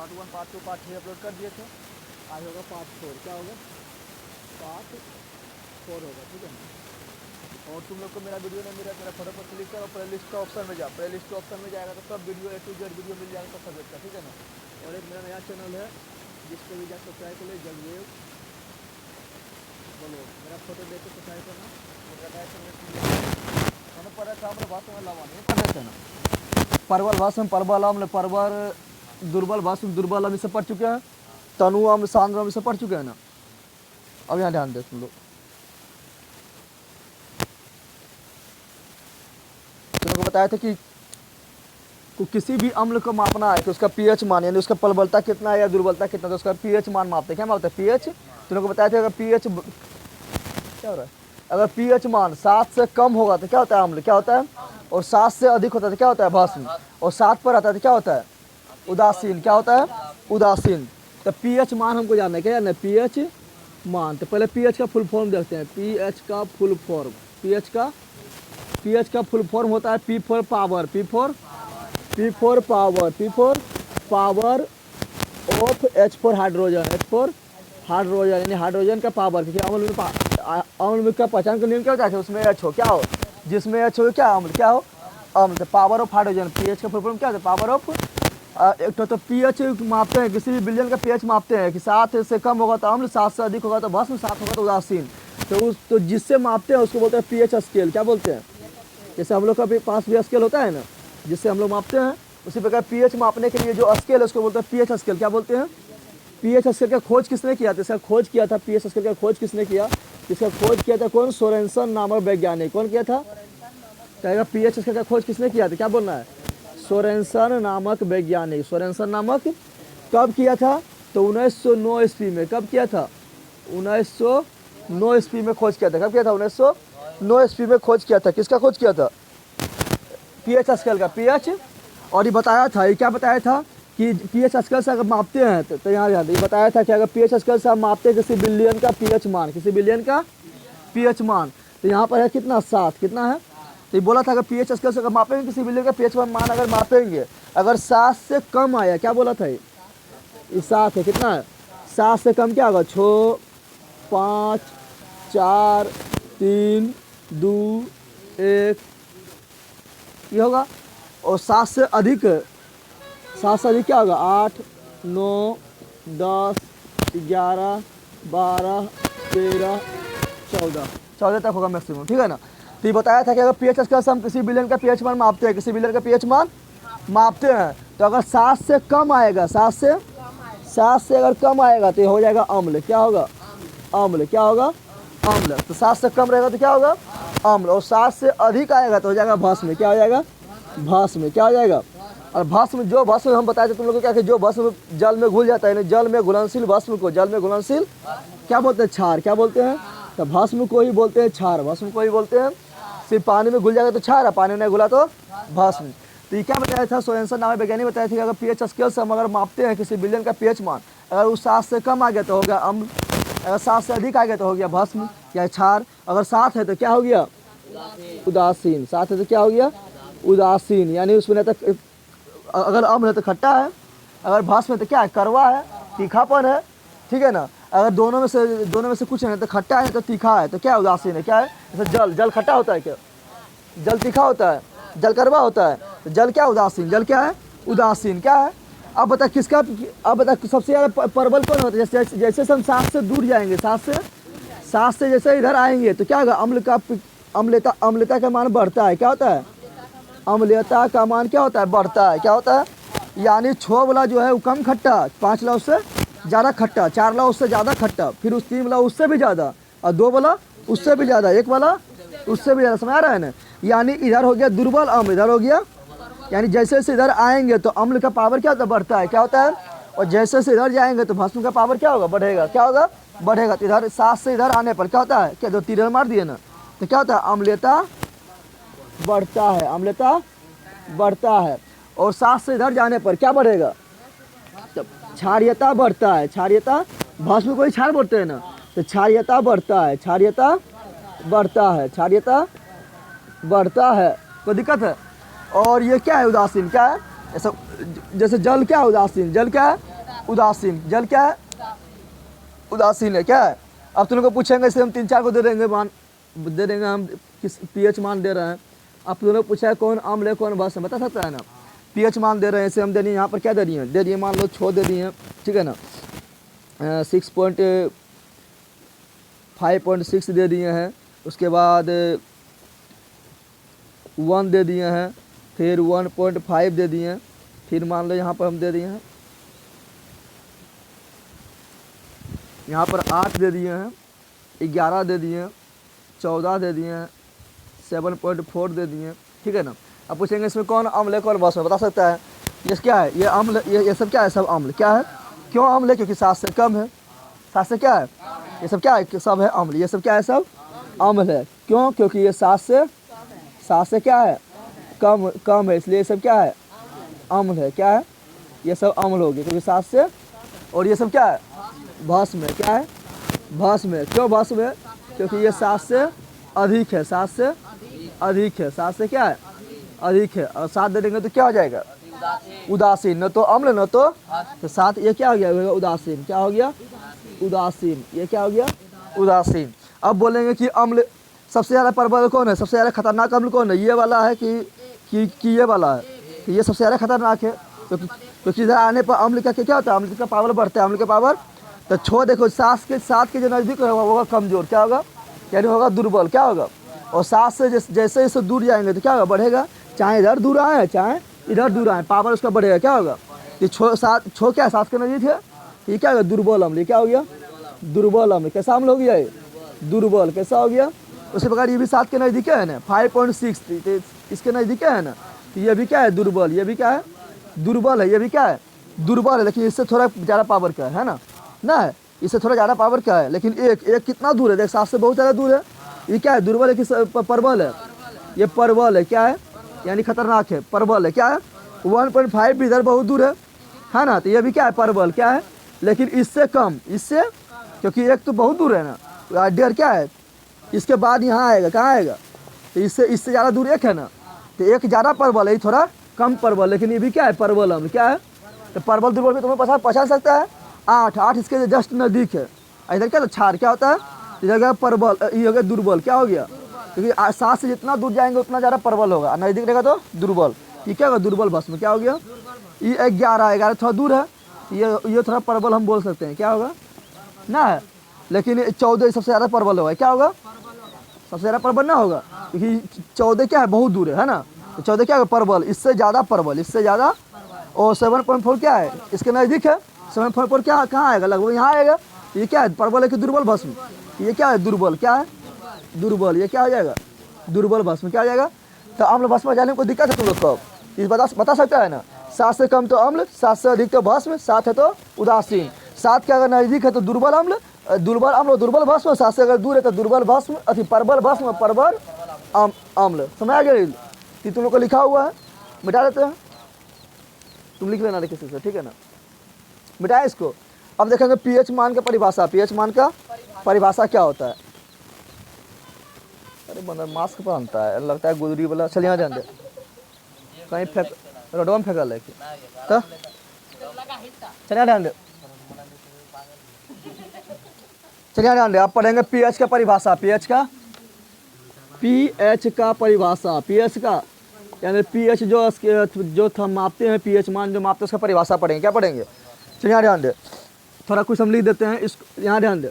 Part 1 part 2 part 3 upload कर दिए थे। आज होगा पार्ट 4। क्या होगा? पार्ट 4 होगा, ठीक है ना। और तुम लोग को मेरा वीडियो नहीं मिला, मेरा फोटो पर क्लिक करो, प्ले लिस्ट का ऑप्शन में जाओ, प्ले लिस्ट के ऑप्शन में जाएगा तो सब video A to Z video मिल जाएगा सब सब्जेक्ट का, ठीक है ना। और एक मेरा नया चैनल है जिसको भी जाकर सब्सक्राइब कर ले, जगवेव बोलो, मेरा फोटो देख के सब्सक्राइब करना। मेरा नया चैनल मैंने पढ़ा था, हमारे भाषा में लावा नहीं पढ़े थे ना। परवल भाषण परवल अम्ल परवर दुर्बल भाषण दुर्बल हम इसे पढ़ चुके हैं। तनु अम्ल सांद्र अम्ल इसे पढ़ चुके हैं ना। अब यहाँ ध्यान दे तुम लोग, तुमको बताया था कि किसी भी अम्ल को मापना है तो उसका पीएच मान यानी उसका प्रबलता कितना है या दुर्बलता कितना, तो उसका पीएच मान मापते हैं। क्या मापते हैं? पीएच। तुमको बताया था अगर पीएच क्या हो रहा है, अगर पीएच मान 7 से कम होगा तो क्या होता है? अम्ल। क्या होता है? और 7 से अधिक होता है तो क्या होता है? भस्म। और 7 पर आता है तो क्या होता है? उदासीन। क्या होता है? उदासीन। तो पीएच मान हमको जानना है, क्या जानना है? पीएच मान। तो पहले पीएच का फुल फॉर्म देखते हैं। पीएच का फुल फॉर्म, पीएच का फुल फॉर्म होता है P for power, P for power of H for hydrogen, H for hydrogen यानी हाइड्रोजन का पावर। क्योंकि अम्ल का पहचान का नियम क्या होता है? उसमें एच हो, क्या हो? जिसमें एच हो क्या अम्ल, क्या हो? अम्ल। तो पावर ऑफ हाइड्रोजन, पीएच का फुल फॉर्म क्या होता है? पावर ऑफ एक तो पीएच मापते हैं, किसी भी विलयन का पीएच मापते हैं कि 7 से कम होगा तो अम्ल, 7 से अधिक होगा तो भस्म, 7 होगा तो उदासीन। तो जिससे मापते हैं उसको बोलते हैं पीएच स्केल। क्या बोलते हैं? जैसे हम लोग का भी पास भी स्केल होता है ना, जिससे हम लोग मापते हैं, उसी प्रकार पीएच मापने के लिए जो स्केल है उसको बोलते हैं पीएच स्केल। क्या बोलते हैं? पीएच स्केल का खोज किसने किया था? इसका खोज किया था, पीएच स्केल का खोज किसने किया? इसका खोज किया था कौन? सोरेनसन नामक वैज्ञानिक। कौन किया था? कहेगा पीएच स्केल का खोज किसने किया था? क्या बोलना है? सोरेनसन नामक वैज्ञानिक। सोरेनसन नामक कब किया था? तो 1909 ईस्वी में। कब किया था? 1909 ईस्वी में खोज किया था। कब किया था? 1909 ईस्वी में खोज किया था। किसका खोज किया था? पीएच स्केल का, पीएच। और ये बताया था, ये क्या बताया था कि पीएच स्केल से अगर मापते हैं तो यहाँ याद ये बताया था कि अगर पीएच स्केल से हम मापते हैं किसी बिलियन का पीएच मान, किसी बिलियन का पीएच मान, तो यहाँ पर है कितना? 7। कितना है? तो ये बोला था अगर पीएच स्केल से अगर मापेंगे किसी बिलियन का पीएच मान अगर मापेंगे, अगर 7 से कम आया, क्या बोला था ये 7 है। कितना है? 7 से कम क्या होगा? 6 5 4 3 2 1 ये होगा। और 7 से अधिक क्या होगा? 8 9 10 11 12 13 14 तक होगा मैक्सिमम, ठीक है ना। तो ये बताया था कि अगर पीएच स्केल से हम किसी बिलियन का पीएच मान मापते हैं, किसी बिलियन का पीएच मान मापते हैं, तो अगर 7 से कम आएगा, 7 से अगर कम आएगा तो ये हो जाएगा अम्ल। क्या होगा? अम्ल। क्या होगा? अम्ल। तो 7 से कम रहेगा तो क्या होगा? अम्ल। और 7 से अधिक आएगा तो हो जाएगा भस्म। क्या हो जाएगा? भस्म। क्या हो जाएगा? और भस्म, जो भस्म हम बताए थे तुम लोगों को क्या कि जो भस्म जल में घुल जाता है, जल में घुलनशील भस्म को जल में घुलनशील क्या बोलते हैं? क्षार। क्या बोलते हैं? तो भस्म को ही बोलते हैं क्षार, भस्म को ही बोलते हैं। सिर्फ पानी में घुल जाएगा तो क्षार है, पानी में घुला तो भस्म। तो ये क्या बताया था? सोरेनसन नामक वैज्ञानिक बताया था कि अगर पीएच स्केल से हम अगर मापते हैं किसी बिलियन का पीएच मान, अगर उस 7 से कम आ गया तो हो गया अम्ल, अगर 7 से अधिक आ गया तो हो गया भस्म या क्षार, अगर 7 है तो क्या हो गया? उदासीन। 7 है तो क्या हो गया? उदासीन। यानी उसमें तक अगर अम्ल है तो खट्टा है, अगर भस्म है तो क्या है? कड़वा है, तीखापन है, ठीक है ना। अगर दोनों में से कुछ है तो खट्टा है तो तीखा है, तो क्या है? उदासीन है। क्या है? जैसे जल खट्टा होता है, क्या जल तीखा होता है, जल कड़वा होता है, तो जल क्या? उदासीन। जल क्या है? उदासीन। क्या है? अब बता किसका, अब बता सबसे ज़्यादा प्रबल कौन होता है? जैसे हम 7 से दूर जाएंगे, 7 से जैसे इधर आएंगे तो क्या होगा? अम्लता का मान बढ़ता है। क्या होता है? अम्लता का मान क्या होता है? बढ़ता है। क्या होता है? यानी 6 वाला जो है वो कम खट्टा, 5 वाला उससे ज़्यादा खट्टा, 4 वाला उससे ज़्यादा खट्टा, फिर उस 3 वाला उससे भी ज़्यादा, और 2 वाला उससे भी ज़्यादा, 1 वाला उससे भी ज़्यादा। समझ आ रहा है ना। यानी इधर हो गया दुर्बल अम्ल, इधर हो गया, यानी जैसे जैसे इधर आएंगे तो अम्ल का पावर क्या होता है? बढ़ता है। क्या होता है? और जैसे जैसे इधर जाएंगे तो भस्म का पावर क्या होगा? बढ़ेगा। क्या होगा? बढ़ेगा। तो इधर 7 से इधर आने पर क्या होता है? क्या 2 तीर मार दिए ना, तो क्या होता है? अम्लता बढ़ता है, अम्लता बढ़ता है। और 7 से इधर जाने पर क्या बढ़ेगा? तो क्षारीयता बढ़ता है। क्षारीयता, भस्म को ही क्षार बोलते हैं ना, तो क्षारीयता बढ़ता है, क्षारीयता बढ़ता है, क्षारीयता बढ़ता है। कोई दिक्कत है? और ये क्या है? उदासीन। क्या है? ऐसा जैसे जल क्या है? उदासीन। जल क्या है? उदासीन। जल क्या है? उदासीन है। क्या है? अब तुम लोग को पूछेंगे, इसे हम 3-4 को दे देंगे मान, दे देंगे हम किस पीएच मान दे रहे हैं। अब तुम लोग पूछा है कौन अम्ल है कौन बस है, बता सकता है ना? पीएच मान दे रहे हैं, इसे हम दे दिए यहाँ पर क्या दे दिए? दे दिए मान लो 6 दे दिए, ठीक है ना, 5.6 दे दिए हैं, उसके बाद 1 दे दिए हैं, फिर 1.5 दे दिए हैं, फिर मान लो यहाँ पर हम दे दिए हैं, यहाँ पर 8 दे दिए हैं, 11 दे दिए हैं, 14 दे दिए हैं, 7.4 दे दिए हैं, ठीक है ना। अब पूछेंगे इसमें कौन अम्ल है कौन बस में, बता सकता है? ये क्या है? ये अम्ल, ये सब क्या है? सब अम्ल। क्या है? क्यों अम्ल है? क्योंकि 7 से कम है। 7 से क्या है? ये सब क्या है? सब है अम्ल। ये सब क्या है? सब अम्ल है। क्यों? क्योंकि ये 7 से क्या है? कम है, इसलिए ये सब क्या है? अम्ल है। क्या है? ये सब अम्ल हो गए क्योंकि 7 से। और ये सब क्या है? भस्म है। क्या है? भस्म है। क्यों भस्म है? क्योंकि ये 7 से अधिक है। 7 से अधिक है। 7 से क्या है? अधिक है। और 7 दे देंगे तो क्या हो जाएगा? उदासीन। न तो अम्ल न तो 7, ये क्या हो गया? उदासीन। क्या हो गया? उदासीन। ये क्या हो गया? उदासीन। अब बोलेंगे कि अम्ल सबसे ज़्यादा प्रबल कौन है? सबसे ज़्यादा खतरनाक अम्ल कौन है? ये वाला है कि ये वाला है? कि ये सबसे ज़्यादा खतरनाक है क्योंकि इधर आने पर अम्ल का क्या होता है? अम्ल का पावर बढ़ता है। अम्ल का पावर तो छो देखो 7 के जो नज़दीक होगा कमज़ोर, क्या होगा? यानी होगा दुर्बल। क्या होगा? और 7 से जैसे जैसे दूर जाएंगे तो क्या होगा? बढ़ेगा। चाहे इधर दूर आए चाहे इधर दूर आए, पावर उसका बढ़ेगा। क्या होगा? ये छो क्या 7 के नज़दीक है, ये क्या होगा? दुर्बल अम्ल। क्या हो गया? दुर्बल अम्ल। कैसा अम्ल हो गया? ये दुर्बल। कैसा हो गया? उसी प्रकार ये भी 7 के नज़दीक है ना, 5.6 इसके नज़दीक है ना, तो ये भी क्या है? दुर्बल। ये भी क्या है? दुर्बल है। ये भी क्या है? दुर्बल है, लेकिन इससे थोड़ा ज़्यादा पावर का है ना, इससे थोड़ा ज़्यादा पावर का है। लेकिन एक कितना दूर है? देख 7 से बहुत ज़्यादा दूर है। ये क्या है? दुर्बल है कि प्रबल है? ये प्रबल है। क्या है? यानी खतरनाक है। प्रबल है। क्या है? 1.5 भी इधर बहुत दूर है ना, तो ये भी क्या है? प्रबल। क्या है? लेकिन इससे कम, इससे, क्योंकि एक तो बहुत दूर है ना, तो आइडियर क्या है? इसके बाद यहाँ आएगा। कहाँ आएगा? तो इससे ज़्यादा दूर एक है ना, तो एक ज़्यादा प्रबल है, थोड़ा कम प्रबल, लेकिन ये भी क्या है? प्रबल अम्ल। क्या है? तो प्रबल दुर्बल में तुम्हें पहचान सकता है। 8 इसके जस्ट नज़दीक है। इधर क्या? तो क्षार। क्या होता है? इधर क्या? प्रबल। ये हो गया दुर्बल। क्या हो गया? क्योंकि 7 से जितना दूर जाएंगे उतना ज़्यादा प्रबल होगा, नज़दीक रहेगा तो दुर्बल। ये क्या होगा? दुर्बल भस्म। क्या हो गया? ये 11 थोड़ा दूर है, ये थोड़ा प्रबल हम बोल सकते हैं। क्या होगा ना है? लेकिन 14 सबसे ज़्यादा प्रबल होगा। क्या होगा? सबसे ज़्यादा प्रबल ना होगा, क्योंकि 14 क्या है? बहुत दूर है ना, तो 14 क्या है? प्रबल। इससे ज़्यादा प्रबल, इससे ज़्यादा। और 7.4 क्या है? इसके नज़दीक है। 7.4 क्या कहाँ आएगा? लगभग यहाँ आएगा। ये क्या है? प्रबल है कि दुर्बल भस्म? ये क्या है? दुर्बल। क्या है? दुर्बल। ये क्या हो जाएगा? दुर्बल भस्म। क्या हो जाएगा? तो अम्ल भस्म में जाने में कोई दिक्कत है तुम लोग को? इस बता सकता है ना? 7 से कम तो अम्ल, 7 से अधिक तो भस्म, 7 है तो उदासीन। 7 के अगर नज़दीक है तो दुर्बल अम्ल, दुर्बल भस्म। 7 से अगर दूर है तो दुर्बल भस्म, प्रबल भस्म, प्रबल अम्ल। समझ आ गया? कि तुम लोग को लिखा हुआ है, मिटा देते हैं, तुम लिख लेना किसी से, ठीक है ना, मिटाए इसको। अब देखेंगे पीएच मान का परिभाषा। पीएच मान का परिभाषा क्या होता है? अरे बंदा मास्क पहनता है, लगता है गुदरी वाला। चल यहाँ ध्यान दे, कहीं फेंक, रोडवा में फेंकल है तो चलिए ध्यान दे, चलिए ध्यान दे। आप पढ़ेंगे पीएच का परिभाषा। पीएच का परिभाषा। पीएच का यानी पीएच जो हम मापते हैं, पीएच मान जो मापते हैं उसका परिभाषा पढ़ेंगे। क्या पढ़ेंगे? चलिए यहाँ ध्यान दे, थोड़ा कुछ हम लिख देते हैं इसको। यहाँ ध्यान दे,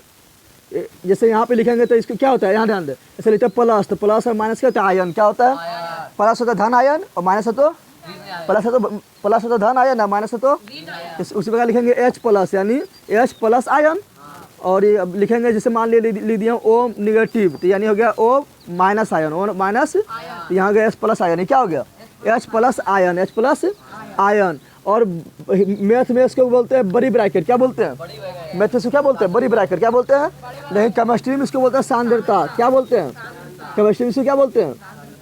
जैसे यहाँ पे लिखेंगे तो इसको क्या होता है? यहाँ ध्यान दे, जैसे लिखते हैं प्लस, तो प्लस और माइनस क्या होता है? आयन। क्या होता है? प्लस होता है धन आयन, और माइनस है तो प्लस है तो धन आयन, और माइनस है तो उसी प्रकार लिखेंगे H प्लस, यानी H प्लस आयन। और ये अब लिखेंगे जैसे मान लिख दिया O निगेटिव, तो यानी हो गया O minus ion, O minus, यहाँ गया H प्लस आयन। क्या हो गया? H plus ion, H plus ion. और मैथ में इसको बोलते हैं बड़ी ब्रैकेट। क्या बोलते हैं? मैथ में क्या बोलते हैं? बड़ी ब्रैकेट। क्या बोलते हैं? लेकिन केमिस्ट्री में इसको बोलते हैं सांद्रता। क्या बोलते हैं? केमिस्ट्री में इसको क्या बोलते हैं?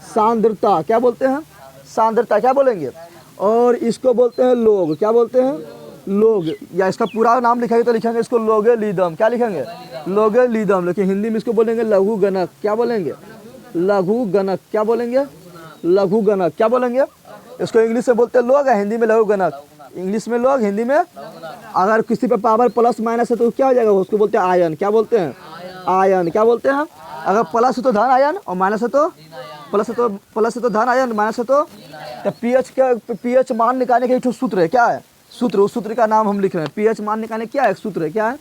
सांद्रता। क्या बोलते हैं? सांद्रता। क्या बोलेंगे? और इसको बोलते हैं लोग। क्या बोलते हैं? लोग। या इसका पूरा नाम लिखेंगे तो लिखेंगे इसको लोगेलिदम। क्या लिखेंगे? लोगेलिदम। लेकिन हिंदी में इसको बोलेंगे लघु गणक। क्या बोलेंगे? लघु गणक। क्या बोलेंगे? लघु गणक। क्या बोलेंगे? इसको इंग्लिश में बोलते हैं लोग, हिंदी में लघु गणक। इंग्लिश में लॉग, हिंदी में अगर किसी पे पावर प्लस माइनस है तो क्या हो जाएगा, उसको बोलते हैं आयन। क्या बोलते हैं? आयन। क्या बोलते हैं? अगर प्लस है तो धन आयन और माइनस है तो प्लस है तो धन आयन, माइनस है तो पीएच का पीएच मान निकालने का एक सूत्र है। क्या है सूत्र? उस सूत्र का नाम हम लिख रहे हैं। पीएच मान निकालने क्या है सूत्र है, क्या है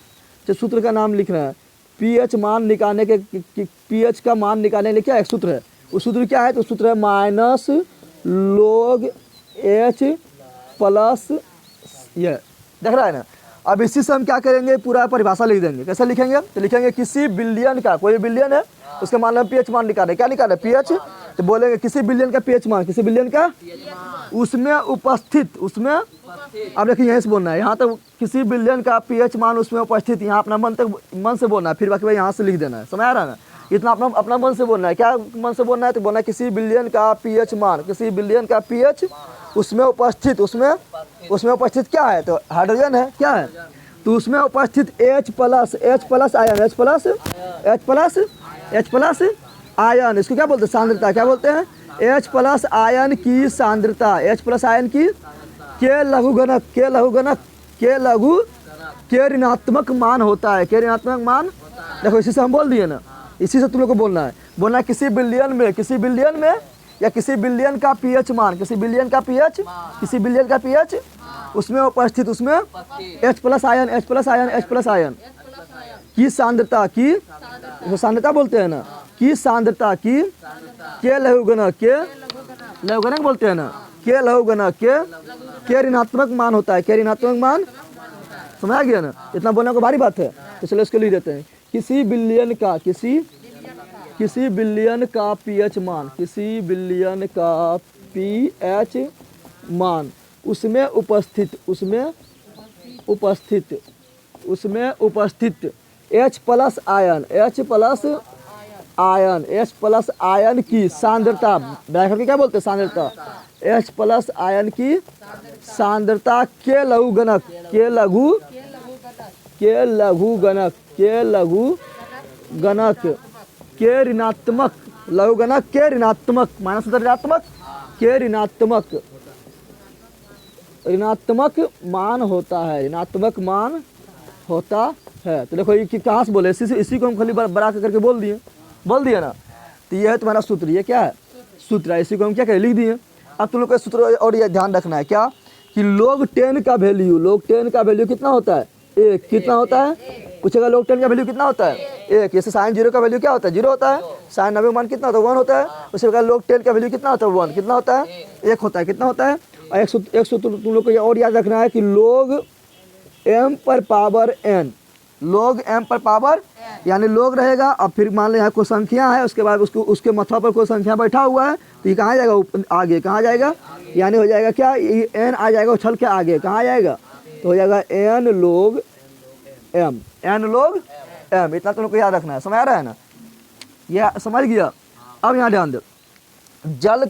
जो सूत्र का नाम लिख रहे हैं। पीएच मान निकालने के पीएच का मान निकालने के लिए क्या एक सूत्र है, उस सूत्र क्या है? तो सूत्र है माइनस log H प्लस, ये देख रहा है ना। अब इसी से हम क्या करेंगे, पूरा परिभाषा लिख देंगे। कैसे लिखेंगे? तो लिखेंगे किसी बिलियन का, कोई बिलियन है उसका मान पीएच मान निकाले। क्या निकाले? पीएच। तो बोलेंगे किसी बिलियन का पीएच मान, किसी बिलियन का उसमें उपस्थित, उसमें अब देखिए यहीं से बोलना है, यहाँ तक किसी बिलियन का पीएच मान उसमें उपस्थित, यहाँ अपना मन से बोलना है, फिर बाकी भाई यहाँ से लिख देना है। समझ आ रहा है ना? इतना अपना मन से बोलना है। क्या मन से बोलना है? तो बोलना है किसी बिलियन का पीएच मान, किसी बिलियन का पीएच उसमें उपस्थित, उसमें उपस्थित क्या है? तो हाइड्रोजन है। क्या है? तो उसमें उपस्थित H plus ion, H plus ion, इसको क्या बोलते हैं? सांद्रता। क्या बोलते हैं? H प्लस आयन की सांद्रता, H प्लस आयन की के लघुगणक, के ऋणात्मक मान होता है। के ऋणात्मक मान, देखो इसी से हम बोल दिए ना, इसी से तुम लोग को बोलना है। बोलना है किसी बिलियन में या किसी बिलियन का पीएच मान, किसी बिलियन का पीएच उसमें उपस्थित, उसमें H प्लस आयन की सांद्रता, की सांद्रता बोलते हैं ना, की सांद्रता की के लघुगणक, बोलते हैं ना, के लघुगणक के ऋणात्मक मान होता है। के ऋणात्मक मान, समझ आ गया ना? इतना बोलने को भारी बात है, तो चलो इसको लिख देते हैं। किसी बिलियन का पीएच मान, किसी बिलियन का पीएच मान उसमें उपस्थित H प्लस आयन की सांद्रता, ब्रैकेट में क्या बोलते हैं? सांद्रता। H प्लस आयन की सांद्रता के लघुगणक, के ऋणात्मक, लघुगणक के ऋणात्मक, माइनस ऋणात्मक, के ऋणात्मक मान होता है, तो देखो ये कहाँ से बोले, इसी को हम खाली बड़ा करके बोल दिए ना। तो ये है तुम्हारा सूत्र। ये क्या है? सूत्र है। इसी को हम क्या करें? लिख दिए। अब तुम लोग का सूत्र और ये ध्यान रखना है क्या, कि log 10 का वैल्यू कितना होता है? 1। कितना होता है? पूछेगा log 10 का वैल्यू कितना होता है? 1। जैसे साइन 0 का वैल्यू क्या होता है? 0 होता है। साइन 90 मान कितना होता है? 1 होता है। उसी प्रकार log 10 का वैल्यू कितना होता है? 1। कितना होता है? 1 होता है। कितना होता है? और 100 तुम लोग को ये और याद रखना है कि log m पर पावर n, log m पर पावर, यानी log रहेगा। अब फिर मान लो यहाँ कोई संख्या है, उसके बाद उसके माथा पर कोई संख्या बैठा हुआ है, तो ये कहाँ जाएगा? आगे। कहाँ जाएगा? यानी हो जाएगा क्या? ये n आ जाएगा उछल के आगे। कहाँ जाएगा? तो हो जाएगा n log m। इतना तुम लोग को याद रखना है। समझ आ रहा है ना? ये समझ गया? अब यहाँ ध्यान दो, जल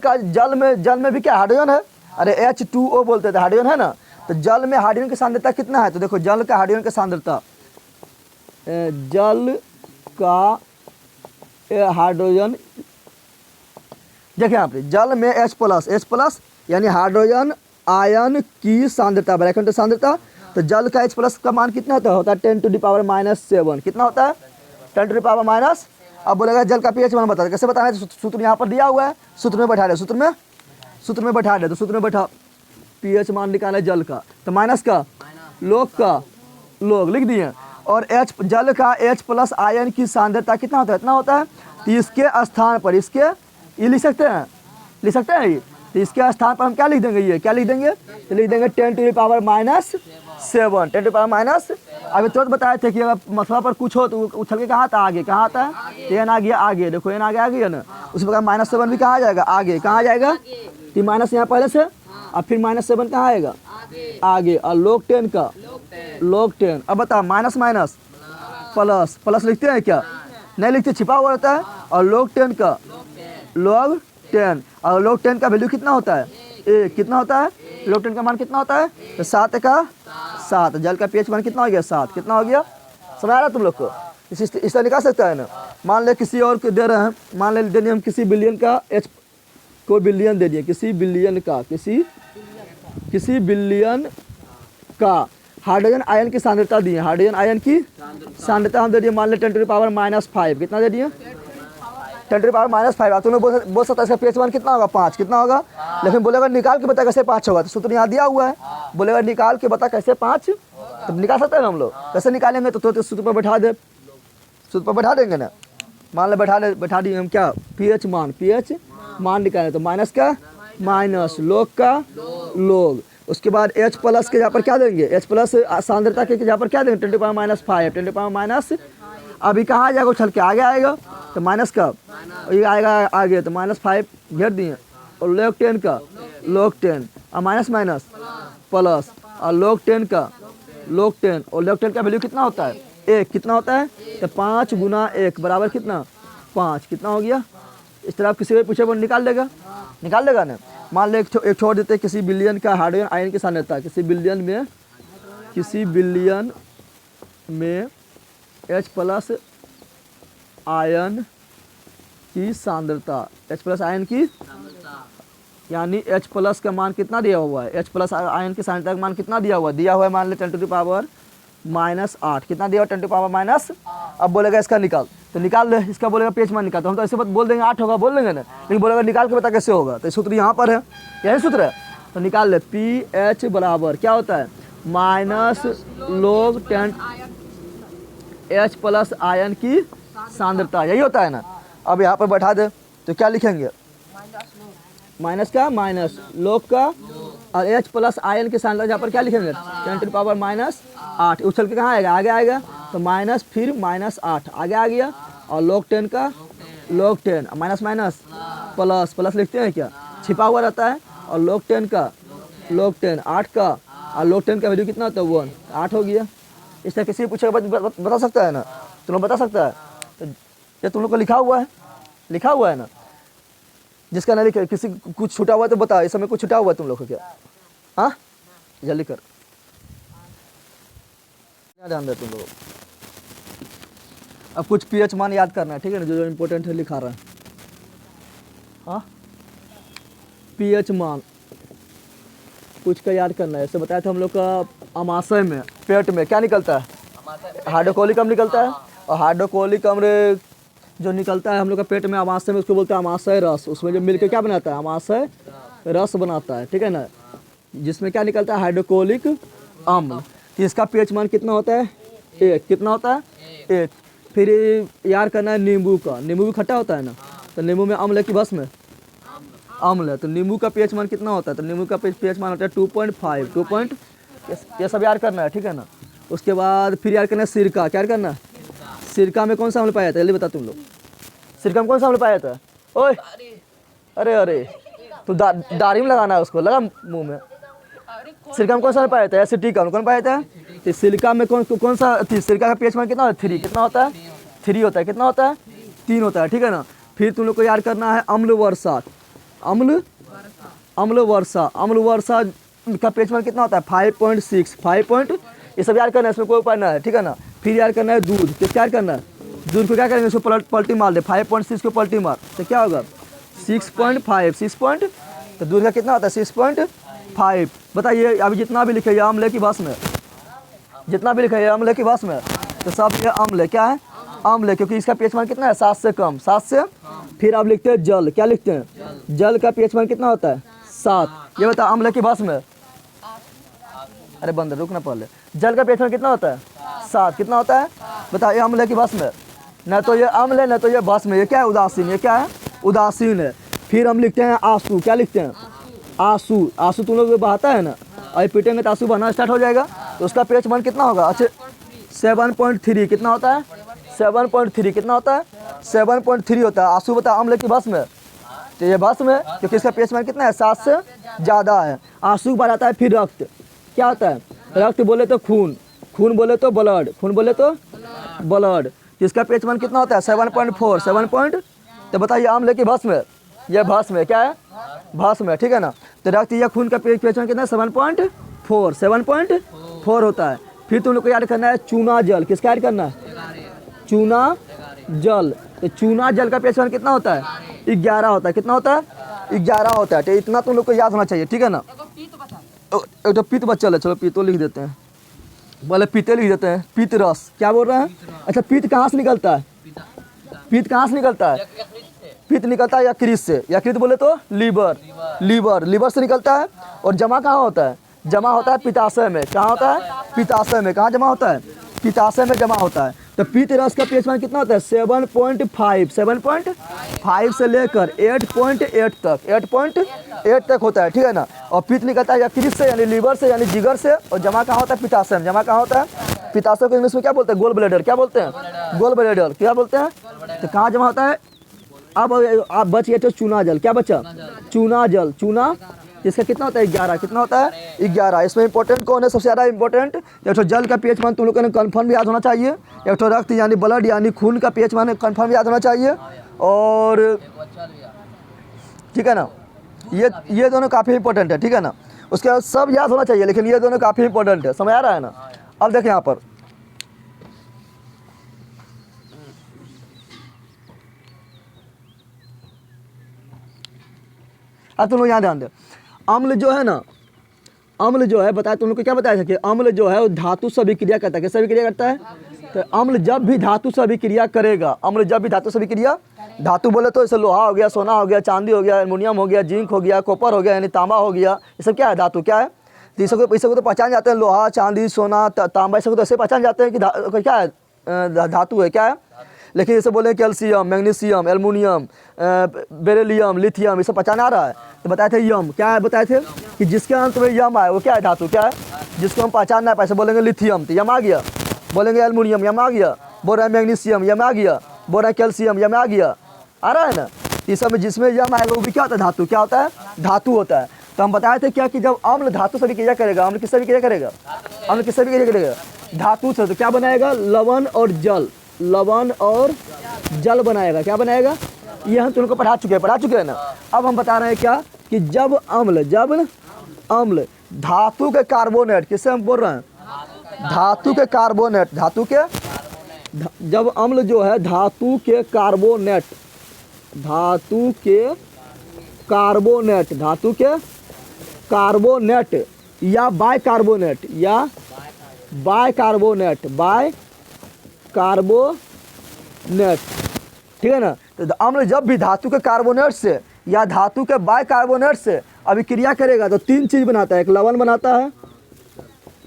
में भी क्या हाइड्रोजन है? अरे H2O बोलते थे, हाइड्रोजन है ना। तो जल में हाइड्रोजन की सांद्रता कितना है? तो देखो जल का हाइड्रोजन की सांद्रता, जल का हाइड्रोजन, देखिए यहाँ पे जल में H प्लस यानी हाइड्रोजन आयन की सांद्रता, ब्रैकेट सांद्रता। तो जल का H प्लस का मान कितना होता है? 10⁻⁷ कितना होता है? 10⁻⁷। अब बोलेगा जल का पीएच मान बता दे। कैसे बताना है? तो सूत्र यहाँ पर दिया हुआ है, सूत्र में बैठा दे, सूत्र में बैठा पीएच मान निकाला है जल का, तो माइनस का log लिख दिए। और जल का H प्लस आयन की सांद्रता कितना होता है? इतना होता है। तो इसके स्थान पर ये लिख सकते हैं ये। तो इसके स्थान पर हम क्या लिख देंगे? ये क्या लिख देंगे? तो लिख देंगे 10⁻⁷। 10⁻⁷। अभी तुरंत बताए थे कि अगर मसला पर कुछ हो तो उछल के कहाँ आता? आगे। कहाँ आता है? तो n आ गया आगे, देखो n आ गया ना। उसी प्रकार -7 भी कहाँ आ जाएगा? आगे। कहाँ जाएगा? तो माइनस यहाँ पहले से, अब फिर -7 कहाँ आएगा? आगे। और log 10 का अब बता, माइनस प्लस लिखते हैं क्या? नहीं लिखते, छिपा हुआ रहता है। और log 10 का और log 10 का वैल्यू कितना होता है? 1। कितना होता है? log 10 का मान कितना होता है? तो 7 का 7। जल का pH मान कितना हो गया? 7। कितना हो गया? समझ आ रहा तुम लोग को? इस तरह निकाल सकता है ना। मान ले किसी और को दे रहे हैं, मान ले देंगे हम किसी बिलियन का को बिलियन दे दिए, किसी बिलियन का हाइड्रोजन आयन की सांद्रता दी है, हाइड्रोजन आयन की सांद्रता हम दे दिए, मान ले 10⁻⁵ कितना दे दिए 10⁻⁵। आप तुम लोग बोल सकता है इसका pH मान कितना होगा 5, कितना होगा, लेकिन बोलेगा निकाल के बता कैसे 5 होगा, तो सूत्र यहाँ दिया हुआ है, बोलेगा निकाल के बता कैसे 5, तो निकाल सकते हैं ना हम लोग, कैसे निकालेंगे, तो सूत्र पर बैठा दे, सूत्र पर बैठा देंगे ना, मान ले बैठा दिए हम क्या pH मान निकालें, तो माइनस का माइनस, लोग का लोग, उसके बाद H प्लस के यहाँ पर क्या देंगे, H प्लस सांद्रता के यहाँ पर क्या देंगे 10⁻⁵, 10⁻⁵, अभी कहाँ जाएगा उछल के आगे आएगा, तो माइनस का ये आएगा आगे, तो -5 घेर दिए, और log 10 का log 10 और माइनस माइनस प्लस, और log 10 का log 10, और log 10 का वैल्यू कितना होता है 1, कितना होता है, तो 5 × 1 बराबर कितना 5, कितना हो गया। इस तरह आप किसी भी पूछे वो निकाल लेगा ना। मान ले एक छोड़ देते किसी बिलियन का हाइड्रोजन आयन की सांद्रता, किसी बिलियन में H प्लस आयन की सांद्रता, H प्लस आयन की यानी H प्लस का मान कितना दिया हुआ है, H प्लस आयन की सांद्रता का मान कितना दिया हुआ है, मान ले 10⁻⁸, कितना दिया हुआ 10⁻⁻। अब बोलेगा इसका निकाल, तो निकाल ले, इसका बोलेगा pH मान निकाल, तो हम तो ऐसे बोल देंगे 8 होगा बोल देंगे ना, लेकिन बोलेगा निकाल के बता कैसे होगा, तो सूत्र यहाँ पर है, यही सूत्र है, तो निकाल ले pH बराबर क्या होता है -log 10 H प्लस आयन की सांद्रता, यही होता है ना। अब यहाँ पर बैठा दे तो क्या लिखेंगे, माइनस का माइनस, लोग का, और H प्लस आयन की सांद्रता यहाँ पर क्या लिखेंगे 10⁻⁸, उछल के कहाँ आएगा आगे आएगा, तो माइनस फिर -8 आगे आ गया, और log 10 का log 10 माइनस माइनस प्लस लिखते हैं क्या, छिपा हुआ रहता है, और log 10 का log 10 8 का, और log 10 का वैल्यू कितना होता है 1, 8 हो गया। इस तरह किसी पूछेगा बता सकता है ना, तुम लोग बता सकता है, तो ये तुम लोग को लिखा हुआ है ना, जिसका ना लिखे किसी कुछ छूटा हुआ है तो बता, इस समय कुछ छूटा हुआ है तुम लोग को क्या, हाँ जल्दी कर, क्या ध्यान दे तुम लोग। अब कुछ pH मान याद करना है, ठीक है ना, जो इम्पोर्टेंट है लिखा रहा है, हाँ pH मान कुछ का याद करना है। ऐसे बताया था हम लोग का अमाशय में पेट में क्या निकलता है, हाइड्रोक्लोरिक अम्ल निकलता है, और हाइड्रोक्लोरिक अम्ल जो निकलता है हम लोग का पेट में अमाशय में, उसको बोलते हैं अमाशय रस, उसमें जो मिलकर क्या बनाता है अमाशय रस बनाता है, ठीक है ना, जिसमें क्या निकलता है हाइड्रोक्लोरिक अम्ल। तो इसका pH मान कितना होता है 1, कितना होता है 1। फिर याद करना है नींबू का, नींबू भी खट्टा होता है ना, तो नींबू में अम्ल है कि भस्म है, अम्ल है, तो नींबू का pH मान कितना होता है, तो नींबू का pH मान होता है 2.5, ये सब याद करना है, ठीक है ना। उसके बाद फिर याद करना है सिरका, क्या याद करना है, सिरका में कौन सा अम्ल पाया जाता है, जल्दी बता तुम लोग, सिरका में कौन सा अम्ल पाया जाता है, ओए अरे तो दाढ़ी में लगाना है उसको, लगा मुंह में। सिरका में कौन सा पाया जाता है, एसिटिक अम्ल कौन पाया जाता है, तो सिरका में कौन सा, सिरका का pH मान कितना होता है 3, कितना होता है 3 होता है, कितना होता है 3 होता है, ठीक है ना। फिर तुम लोग को याद करना है अम्ल वर्षा का pH मान कितना होता है 5.6, ये सब याद करना है, इसमें कोई उपाय ना है, ठीक है ना। फिर याद करना है दूध, किसका याद करना है, दूध को क्या करेंगे, इसको पलटी मार दे, 5.6 को पलटी मार, तो क्या होगा 6.5, तो दूध का कितना होता है 6.5। बताइए अभी जितना भी लिखे अम्ल है कि भस्म है, जितना भी लिखा है अम्ल है कि भस्म है, तो सब ये अम्ल है, क्या है अम्ल है, क्योंकि इसका pH मान कितना है 7 से कम, 7 से। फिर आप लिखते हैं जल, क्या लिखते हैं, जल का pH मान कितना होता है 7। ये बता अम्ल है कि भस्म है, अरे बंद रुकना पहले, जल का pH मान कितना होता है 7, कितना होता है बता, ये अम्ल है कि भस्म है, न तो ये अम्ल है न तो ये भस्म है, ये क्या है उदासीन, ये क्या है उदासीन है। फिर हम लिखते हैं आंसू, क्या लिखते हैं आंसू तुम लोग बहाता है ना, और पीटेंगे तो आंसू बहना स्टार्ट हो जाएगा, तो उसका pH मान कितना होगा, अच्छा 7.3, कितना होता है 7.3, कितना होता है 7.3 होता है। आंसू बता अम्ल की भस्म है, तो ये भस्म है क्योंकि इसका pH मान कितना है 7 से ज़्यादा है। आंसू बढ़ आता है। फिर रक्त, क्या होता है रक्त बोले तो खून, खून बोले तो ब्लड, खून बोले तो ब्लड, इसका pH मान कितना होता है 7.4, 7 तो बताइए अम्ल की भस्म है, यह भस्म है, क्या है भस्म है, ठीक है ना। तो रक्त या खून का pH मान कितना है 7.4 होता है। फिर तुम लोग को याद करना है चूना जल, किसका याद करना है चूना जल, तो चूना जल का pH मान कितना होता है 11 होता है, कितना होता है 11 होता है। तो इतना तुम लोग को याद होना चाहिए, ठीक है ना। एक तो पित्त बच्चा है, चलो पित्तो लिख देते हैं, बोले पीते लिख देते हैं, पित्त रस। क्या बोल रहे हैं? अच्छा पित्त कहाँ से निकलता है? पित्त कहाँ से निकलता है? पित्त निकलता है यकृत से। यकृत बोले तो लीवर, लीवर से निकलता है। और जमा कहाँ होता है? जमा होता है पित्ताशय में। कहाँ होता है? पित्ताशय में। कहाँ जमा होता है? पित्ताशय में जमा होता है। तो पित्त रस का पीएच मान कितना होता है? 7.5, 7.5 से लेकर 8.8 तक, 8.8 तक होता है, ठीक है ना। और पित्त निकलता है यकृत से यानी लीवर से यानी जिगर से, और जमा कहाँ होता है? पित्ताशय में। जमा कहाँ होता है? पित्ताशय को इंग्लिश में क्या बोलते हैं? Gall bladder. क्या बोलते हैं? Gall bladder. क्या बोलते हैं? तो कहाँ जमा होता है? अब बच गया तो चूना जल। क्या बचा? चूना जल। चूना इसका कितना होता है? 11। कितना होता है? 11। इसमें इंपॉर्टेंट कौन है? सबसे ज़्यादा इंपॉर्टेंट एक तो जल का पीएच मान तुम लोगों ने कन्फर्म याद होना चाहिए। एक तो रक्त यानी ब्लड यानी खून का पीएच मान कन्फर्म याद होना चाहिए। और ठीक है ना, ये दोनों काफ़ी इंपॉर्टेंट है, ठीक है ना। उसके बाद सब याद होना चाहिए, लेकिन ये दोनों काफ़ी इंपॉर्टेंट है। समझ आ रहा है ना? अब देखें यहाँ पर अब तुम लोग यहाँ ध्यान दे। अम्ल जो है ना, अम्ल जो है बताया तुम लोग को, क्या बताया था कि अम्ल जो है वो धातु से अभिक्रिया करता है। कैसे अभिक्रिया करता है? तो अम्ल जब भी धातु से अभिक्रिया करेगा, अम्ल जब भी धातु से अभिक्रिया, धातु बोले तो जैसे लोहा हो गया, सोना हो गया, चांदी हो गया, एल्युमिनियम हो गया, जिंक हो गया, कॉपर हो गया यानी तांबा हो गया, ये सब क्या है? धातु। क्या है? तो इसको तो पहचान जाते हैं, लोहा, चांदी, सोना, तांबा, इसको तो ऐसे पहचान जाते हैं कि क्या है? धातु है। क्या है? लेकिन जैसे बोले calcium, magnesium, aluminium, beryllium, lithium, ये सब पहचान आ रहा है। तो बताए थे यम। क्या है? बताए थे कि जिसके अंत में यम आए वो क्या है? धातु। क्या है? जिसको हम पहचान ना पाए, ऐसे बोलेंगे लिथियम तो यम आ गया, बोलेंगे एल्युमिनियम यम आ गया, बोल रहे हैं मैग्नीशियम यम आ गया, बोल रहे हैं कैल्शियम यम आ गया। आ रहा है ना? ये सब में जिसमें यम आएगा वो भी क्या होता है? धातु। क्या होता है? धातु होता है। तो हम बताए थे क्या कि जब अम्ल धातु से अभिक्रिया करेगा, अम्ल किससे अभिक्रिया करेगा? अम्ल किससे अभिक्रिया करेगा? धातु से। तो क्या बनाएगा? लवण और जल, लवण और जल बनाएगा। क्या बनाएगा? ये हम तुमको पढ़ा चुके हैं ना। अब हम बता रहे हैं क्या कि जब अम्ल धातु के कार्बोनेट, किससे हम बोल रहे हैं? धातु के कार्बोनेट, जब अम्ल जो है धातु के कार्बोनेट, धातु के कार्बोनेट या बाइकार्बोनेट ठीक है ना। तो अम्ल जब भी धातु के कार्बोनेट से या धातु के बाइकार्बोनेट से अभिक्रिया करेगा तो तीन चीज बनाता है। एक लवण बनाता है,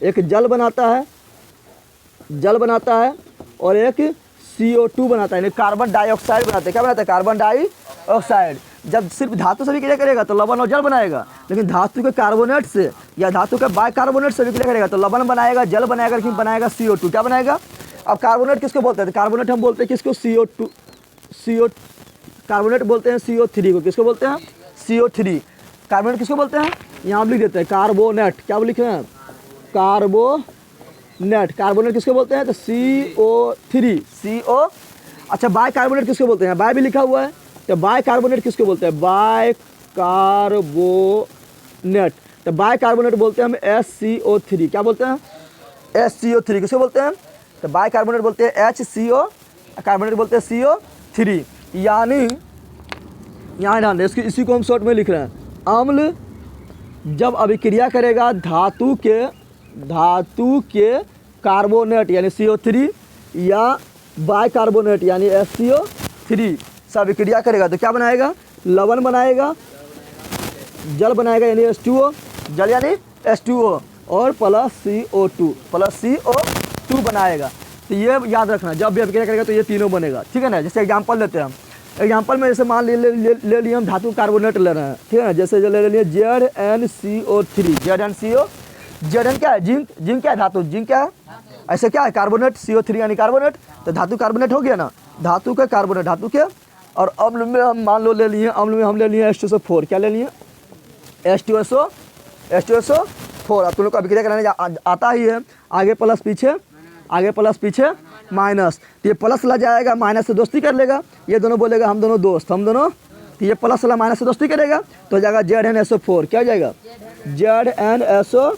एक जल बनाता है और एक CO2 बनाता है, यानी कार्बन डाइऑक्साइड बनाता है। क्या बनाता है? Carbon dioxide. जब सिर्फ धातु से अभिक्रिया करेगा तो लवण और जल बनाएगा, लेकिन धातु के कार्बोनेट से या धातु के बाइकार्बोनेट से अभिक्रिया करेगा तो लवण बनाएगा, जल बनाएगा, लेकिन बनाएगा CO2। क्या बनाएगा? अब कार्बोनेट किसको बोलते हैं? कार्बोनेट हम बोलते हैं किसको? CO2 कार्बोनेट बोलते हैं CO3 को। किसको बोलते हैं? CO3। कार्बोनेट किसको बोलते हैं? यहाँ हम लिख देते हैं कार्बोनेट। क्या लिख रहे हैं? कार्बोनेट किसको बोलते हैं? तो CO3। अच्छा बाइकार्बोनेट किसको बोलते हैं? बाय भी लिखा हुआ है। तो बाइकार्बोनेट किसको बोलते हैं? बाइकार्बोनेट। तो बाइकार्बोनेट बोलते हैं हम SCO3। क्या बोलते हैं? SCO3। किसको बोलते हैं? तो बाइकार्बोनेट बोलते हैं HCO, कार्बोनेट बोलते हैं CO3। यानी यहाँ ध्यान दें, इसी को हम शॉर्ट में लिख रहे हैं। अम्ल जब अभिक्रिया करेगा धातु के कार्बोनेट यानी CO3 या बाइकार्बोनेट यानी SCO3 से अभिक्रिया करेगा तो क्या बनाएगा? लवण बनाएगा, जल बनाएगा यानी H2O, जल यानी H2O और प्लस CO2 बनाएगा। तो ये याद रखना, जब भी अभिक्रिया करेगा तो ये तीनों बनेगा, ठीक है ना। जैसे एग्जांपल लेते हैं हम, एग्जांपल में जैसे मान ले लिए हम धातु कार्बोनेट ले रहे हैं, ठीक है ना। जैसे जो ले लिए ZnCO3, Zn क्या है? जिंक क्या है? धातु। जिंक क्या है? ऐसे क्या है? कार्बोनेट। CO3 यानी कार्बोनेट, तो धातु कार्बोनेट हो गया ना, धातु के कार्बोनेट, धातु के। और अम्ल में हम मान लो ले लिए, अम्ल में हम ले लिए H2SO4। क्या ले लिए? H2SO4। अब तुम लोग को अभिक्रिया कराने आता ही है, आगे प्लस पीछे माइनस। तो ये प्लस ला जाएगा, माइनस से दोस्ती कर लेगा, ये दोनों बोलेगा हम दोनों दोस्त, तो ये प्लस वाला माइनस से दोस्ती करेगा तो हो जाएगा ZnSO4। क्या हो जाएगा? ZnSO।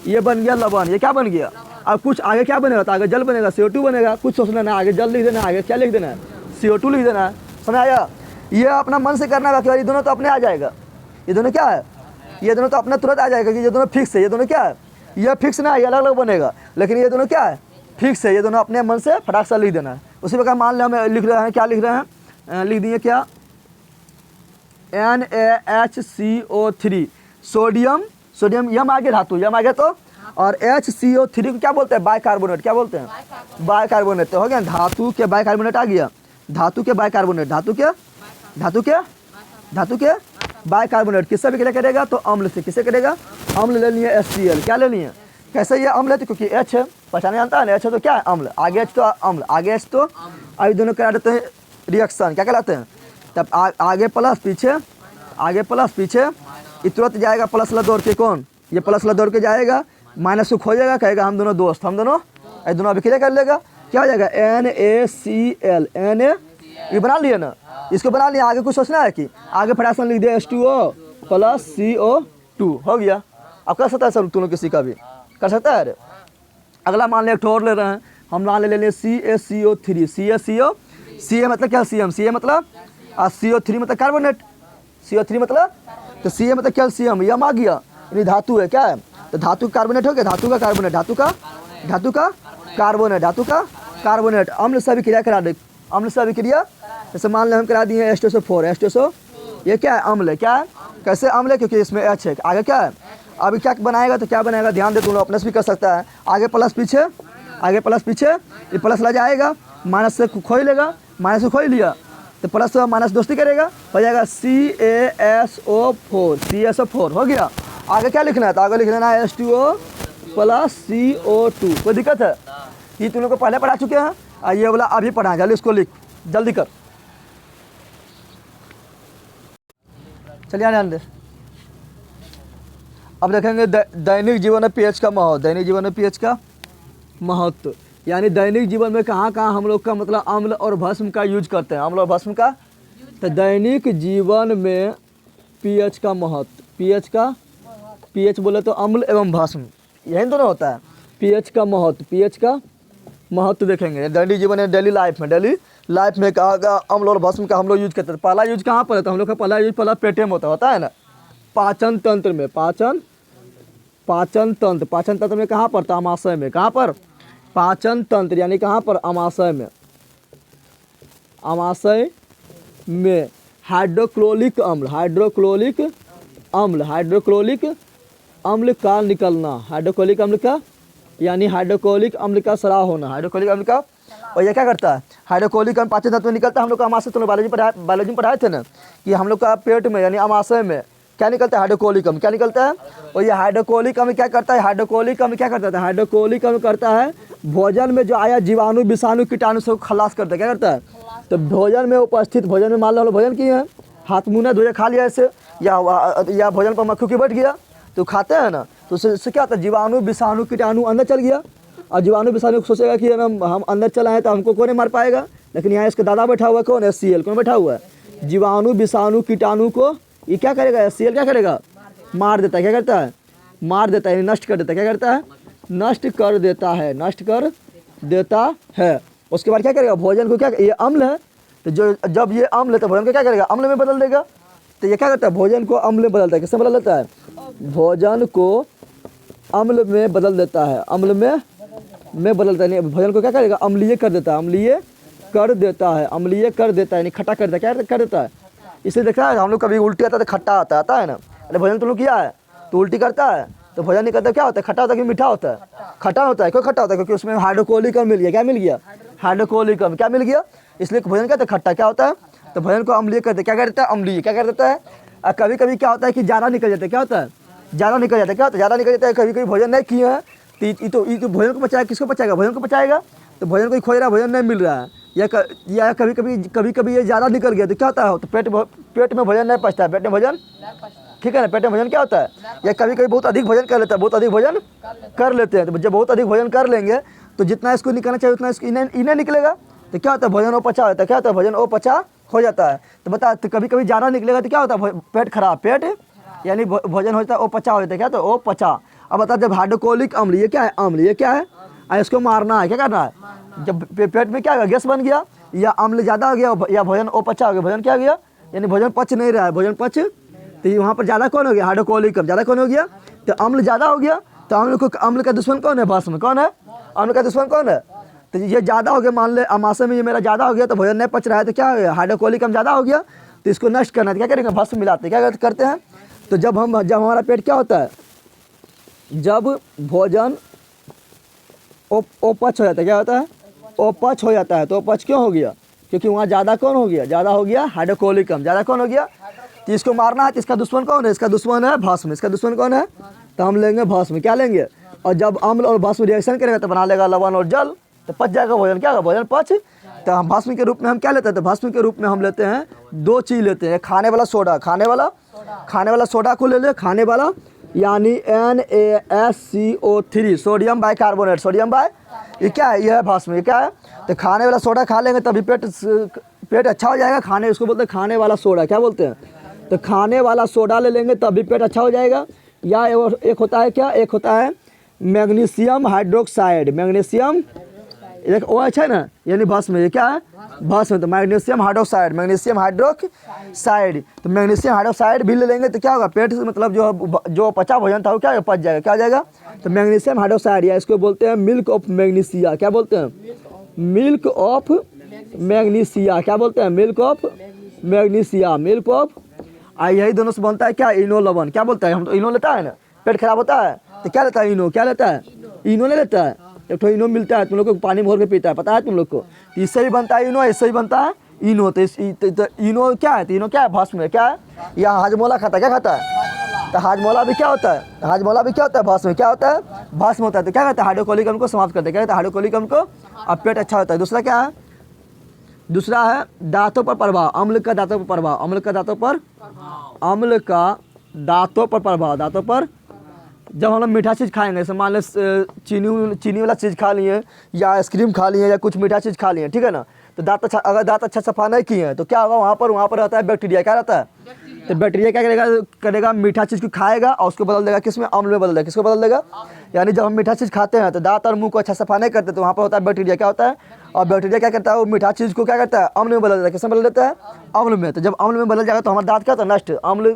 ये बन गया लवण। ये क्या बन गया? अब कुछ आगे क्या बनेगा? तो आगे जल बनेगा, CO2 बनेगा। कुछ सोचना ना, आगे जल लिख देना, आगे क्या लिख देना है? CO2 लिख देना है। समझ आया? ये अपना मन से करना है, बाकी ये दोनों तो अपने आ जाएगा। ये दोनों क्या है? ये दोनों तो अपना तुरंत आ जाएगा कि ये दोनों फिक्स है, ये दोनों क्या है, ये फिक्स ना है, ये अलग अलग बनेगा, लेकिन ये दोनों क्या है, फिक्स है, ये दोनों अपने मन से फटाक से लिख देना है। उसी प्रकार मान लें हम लिख रहे हैं, क्या लिख रहे हैं, लिख दिए क्या, NaHCO3 सोडियम, सोडियम यम आ गया धातु, यम आ गया तो, और HCO3 को क्या बोलते हैं, बाइकार्बोनेट, क्या बोलते हैं, बाइकार्बोनेट। तो हो गया धातु के बाइकार्बोनेट आ गया, धातु के बाइकार्बोनेट, धातु के बाइकार्बोनेट किससे भी क्या करेगा, तो अम्ल से, किससे करेगा, अम्ल ले लिए HCl, क्या ले लिए, कैसे ये अम्ल है, तो क्योंकि H है, पहचाने जानता है ना, H है तो क्या है, अम्ल, आगे H तो अम्ल, आगे H तो, अभी दोनों करा देते हैं रिएक्शन, क्या कहलाते हैं, तब आगे प्लस पीछे, आगे प्लस पीछे, ये तुरंत जाएगा प्लस वाला दौड़ के, कौन, ये प्लस वाला दौड़ के जाएगा, माइनस को खोजेगा, कहेगा हम दोनों दोस्त, हम दोनों, ये दोनों अभी क्लियर कर लेगा, क्या हो जाएगा, NaCl, Na, ये बना लिए ना, इसको बना लिया, आगे कुछ सोचना है कि आगे फ्रैक्शन लिख दिया H2O प्लस CO2, हो गया। अब कर सकता है सब तुम लोग किसी का भी कर सकता है। अगला मान लें एक और ले रहे हैं, हम मान ले लें CaCO3, CaCO, Ca मतलब कैल्शियम, Ca मतलब CO3 मतलब कार्बोनेट, CO3 मतलब, तो Ca मतलब कैल्शियम, यम आ गया, यानी धातु है, क्या है, तो धातु का कार्बोनेट हो गया, धातु का कार्बोनेट, धातु का कार्बोनेट, धातु का कार्बोनेट, अम्ल से अभिक्रिया करा दे, अम्ल से अभिक्रिया, जैसे मान लें हम करा दिए H2SO4, H2SO, ये क्या है, अम्ल है, क्या है, कैसे अम्ल है, क्योंकि इसमें H है, आगे क्या है, अभी क्या बनाएगा, तो क्या बनाएगा, ध्यान दे, तुम लोग अपने से भी कर सकता है, आगे प्लस पीछे, आगे प्लस पीछे, ये प्लस ला जाएगा, माइनस से खोई लेगा, माइनस से खोई लिया, तो प्लस माइनस दोस्ती करेगा, हो जाएगा CaSO4, हो गया। आगे क्या लिखना है, तो आगे लिख लेना है H2O प्लस CO2, कोई दिक्कत है, ये तुम लोग को पहले पढ़ा चुके हैं, ये वाला अभी पढ़ा, जल्दी इसको लिख, जल्दी कर, चलिए ध्यान दे। अब देखेंगे दैनिक जीवन में pH का महत्व, दैनिक जीवन में pH का महत्व, यानी दैनिक जीवन में कहाँ कहाँ हम लोग का मतलब अम्ल और भस्म का यूज करते हैं, अम्ल और भस्म का, तो दैनिक जीवन में pH का महत्व, pH का, pH बोले तो अम्ल एवं भस्म, यही दोनों होता है, pH का महत्व, pH का महत्व देखेंगे दैनिक जीवन में, डेली लाइफ में कहा अम्ल और भस्म का हम लोग यूज करते हैं। पहला यूज कहाँ पर है, तो हम लोग का पहला यूज पहला पेटे में होता है ना, पाचन तंत्र में, पाचन तंत्र में कहाँ पर, तो अमाशय में, कहाँ पर, पाचन तंत्र यानी कहाँ पर, अमाशय में हाइड्रोक्लोरिक अम्ल का निकलना, हाइड्रोक्लोरिक अम्ल का, यानी हाइड्रोक्लोरिक अम्ल का स्राव होना, हाइड्रोक्लोरिक अम्ल का, और ये क्या करता है, हाइड्रोक्लोरिक अम्ल पाचन तंत्र में निकलता है, हम लोग का अमाशय, तो बायोलॉजी में पढ़ाए थे ना कि हम लोग का पेट में यानी अमाशय में क्या निकलता है, हाइड्रोक्लोरिक अम्ल, क्या निकलता है, और ये हाइड्रोक्लोरिक अम्ल क्या करता है, हाइड्रोक्लोरिक अम्ल करता है भोजन में जो आया जीवाणु विषाणु कीटाणु से खलास करता है, क्या करता है, तो भोजन में उपस्थित, भोजन में मान लो भोजन किए हैं, हाथ मुँह ना धोए खा लिया ऐसे, या भोजन पर मक्खी बैठ गया तो खाते हैं ना, तो उससे क्या होता है, जीवाणु विषाणु कीटाणु अंदर चल गया, और जीवाणु विषाणु सोचेगा कि हम अंदर चला है तो हमको कौन मार पाएगा, लेकिन यहाँ इसका दादा बैठा हुआ है, कौन, HCl, कौन बैठा हुआ है, जीवाणु विषाणु कीटाणु को ये क्या करेगा, HCl क्या करेगा, मार देता है, क्या करता है, मार देता है, नष्ट कर देता है, क्या करता है, नष्ट कर देता है। उसके बाद क्या करेगा, भोजन को क्या, ये अम्ल है, तो जब ये अम्ल है तो भोजन को क्या करेगा, अम्ल में बदल देगा, तो ये क्या करता है, भोजन को अम्ल में बदलता है, किससे बदल देता है, भोजन को अम्ल में बदल देता है, अम्ल में बदलता है, भोजन को क्या करेगा, अम्लीय कर देता है, अम्लीय कर देता है, यानी खट्टा कर देता है, क्या कर देता है, इसलिए देख रहा है हम लोग कभी उल्टी आता है तो खट्टा आता है ना, अरे भोजन तुम लोग किया है तो उल्टी करता है, तो भोजन नहीं करता क्या होता है, खट्टा होता है कि मीठा होता है, खट्टा होता है, क्यों खट्टा होता है, क्योंकि उसमें हाइड्रोक्लोरिक अम्ल मिल गया, क्या मिल गया, हाइड्रोक्लोरिक अम्ल क्या मिल गया, इसलिए भोजन कहते हैं खट्टा, क्या होता है, तो भोजन को अम्लीय करते, क्या करता है, अम्लीय, क्या कर देता है, कभी कभी क्या होता है कि ज़्यादा निकल जाता है, क्या होता है, ज़्यादा निकल जाता है, क्या होता है, ज़्यादा निकल जाता है, कभी कभी भोजन नहीं किए हैं तो भोजन को बचाएगा, किसको बचाएगा, भोजन को बचाएगा, तो भोजन कोई खोज रहा है, भोजन नहीं मिल रहा है, या कभी ये ज़्यादा निकल गया तो क्या होता है, तो पेट में भोजन नहीं पचता है, पेट में भोजन, ठीक है ना, पेट में भोजन क्या होता है, या कभी कभी बहुत अधिक भोजन कर लेता है, बहुत अधिक भोजन कर लेते हैं, तो जब बहुत अधिक भोजन कर लेंगे तो जितना इसको निकलना चाहिए उतना इसको इन्हें निकलेगा, तो क्या होता है, भोजन अपचा होता है, क्या होता है, भोजन अपचा हो जाता है, तो बता, तो कभी कभी ज़्यादा निकलेगा तो क्या होता है, पेट खराब, पेट यानी भोजन हो जाता है अपचा हो जाता है, क्या तो अपचा। अब बता, जब हाइड्रोक्लोरिक अम्ल, ये क्या है, अम्ल, ये क्या है, इसको मारना है, क्या करना है, जब पेट में क्या होगा, गैस बन गया, या अम्ल ज़्यादा हो गया, या भोजन अपचा हो गया, भोजन क्या हो गया, यानी भोजन पच नहीं रहा है, भोजन पच, तो तो ये वहाँ पर ज़्यादा कौन हो गया, हाइड्रोक्लोरिक कम। ज़्यादा कौन हो गया, तो अम्ल ज़्यादा हो गया। तो अम्ल का दुश्मन कौन है, भस्म। कौन है, अम्ल का दुश्मन कौन है। तो ये ज़्यादा हो गया, मान ले अमाशय में ये मेरा ज़्यादा हो गया, तो भोजन नहीं पच रहा है, तो क्या हो गया, हाइड्रोक्लोरिक कम ज़्यादा हो गया। तो इसको नष्ट करना है, क्या करेंगे, भस्म मिलाते हैं। क्या करते हैं, तो जब हमारा पेट क्या होता है, जब भोजन अपच हो जाता है, क्या होता है, अपच हो जाता है। तो अपच क्यों हो गया, क्योंकि वहाँ ज़्यादा कौन हो गया, ज़्यादा हो गया हाइड्रोक्लोरिक कम। ज़्यादा कौन हो गया, तो इसको मारना है। तो इसका दुश्मन कौन है, इसका दुश्मन है भस्म। इसका दुश्मन कौन है, तो हम लेंगे भस्म। क्या लेंगे, और जब अम्ल और भस्म रिएक्शन करेगा तो बना लेगा लवण और जल, तो पच जाएगा भोजन। क्या होगा, भोजन पच। तो हम भस्म के रूप में हम क्या लेते हैं, तो भस्म के रूप में हम लेते हैं दो चीज़ लेते हैं, खाने वाला सोडा, खाने वाला सोडा को ले ले, खाने वाला यानी NaSCO3 sodium bicarbonate, sodium by, ये क्या है, ये है भस्म। ये क्या है, तो खाने वाला सोडा खा लेंगे तभी पेट अच्छा हो जाएगा। खाने, उसको बोलते हैं खाने वाला सोडा। क्या बोलते हैं, तो खाने वाला सोडा ले लेंगे तभी पेट अच्छा हो जाएगा। या एक होता है क्या, एक होता है मैग्नीशियम हाइड्रोक्साइड। मैग्नीशियम एक OH है ना, यानी भस्म। ये क्या है, भस्म। तो मैग्नीशियम हाइड्रोक्साइड, मैग्नीशियम हाइड्रोक्साइड। तो मैग्नीशियम हाइड्रोक्साइड भी ले लेंगे तो क्या होगा, पेट मतलब जो पचा भोजन था वो क्या पच जाएगा। क्या हो जाएगा, तो मैग्नीशियम हाइड्रोक्साइड, या इसको बोलते हैं मिल्क ऑफ मैग्नीशिया। क्या बोलते हैं, मिल्क ऑफ मैग्नीशिया। क्या बोलते हैं, milk of magnesia, milk of. यही दोनों से बनता है क्या, इनो लवण। क्या बोलता है, हम तो इनो लेता है ना, पेट खराब होता है तो क्या लेता है, इनो। क्या लेता है, इनो ले लेता है। एक तो इनो मिलता है, तुम लोग को पानी भर के पीता है, पता है तुम लोग को। तो इससे ही बनता है इनो, इससे ही बनता है इनो। तो इनो क्या है, तो इनो क्या है, भस्म है। क्या है, यहाँ हाजमोला खाता है, क्या खाता है, तो हाजमोला भी क्या होता है, हाजमोला भी क्या होता है, भस्म। क्या होता है, भस्म होता है। तो क्या कहते हैं, हाइड्रोक्लोरिक अम्ल को समाप्त करते हैं। क्या कहते हैं, हाइड्रोक्लोरिक अम्ल को, अब पेट अच्छा होता है। दूसरा क्या है, दूसरा है दांतों पर प्रभाव, अम्ल का दांतों पर प्रभाव, अम्ल का दांतों पर, अम्ल का दांतों पर प्रभाव। दांतों पर, जब हम लोग मीठा चीज़ खाएंगे, जैसे मान लें चीनी वाला चीज़ खा लिए, या आइसक्रीम खा लिए, या कुछ मीठा चीज़ खा लिए, ठीक है ना, तो दांत अच्छा, अगर दांत अच्छा सफा नहीं किए हैं तो क्या होगा, वहाँ पर रहता है बैक्टीरिया। क्या रहता है, तो बैक्टीरिया क्या करेगा, मीठा चीज़ को खाएगा और उसको बदल देगा किस में, अम्ल में बदल देगा। किसको बदल देगा, यानी जब हम मीठा चीज़ खाते हैं तो दांत और मुंह को अच्छा सफा नहीं करते, तो वहाँ पर होता है बैक्टीरिया। क्या होता है, और बैक्टीरिया क्या करता है, वो मीठा चीज़ को क्या करता है, अम्ल में बदल देता है। किस में बदल देता है, अम्ल में। तो जब अम्ल में बदल जाएगा तो हमारा दांत क्या होता है, नष्ट। अम्ल,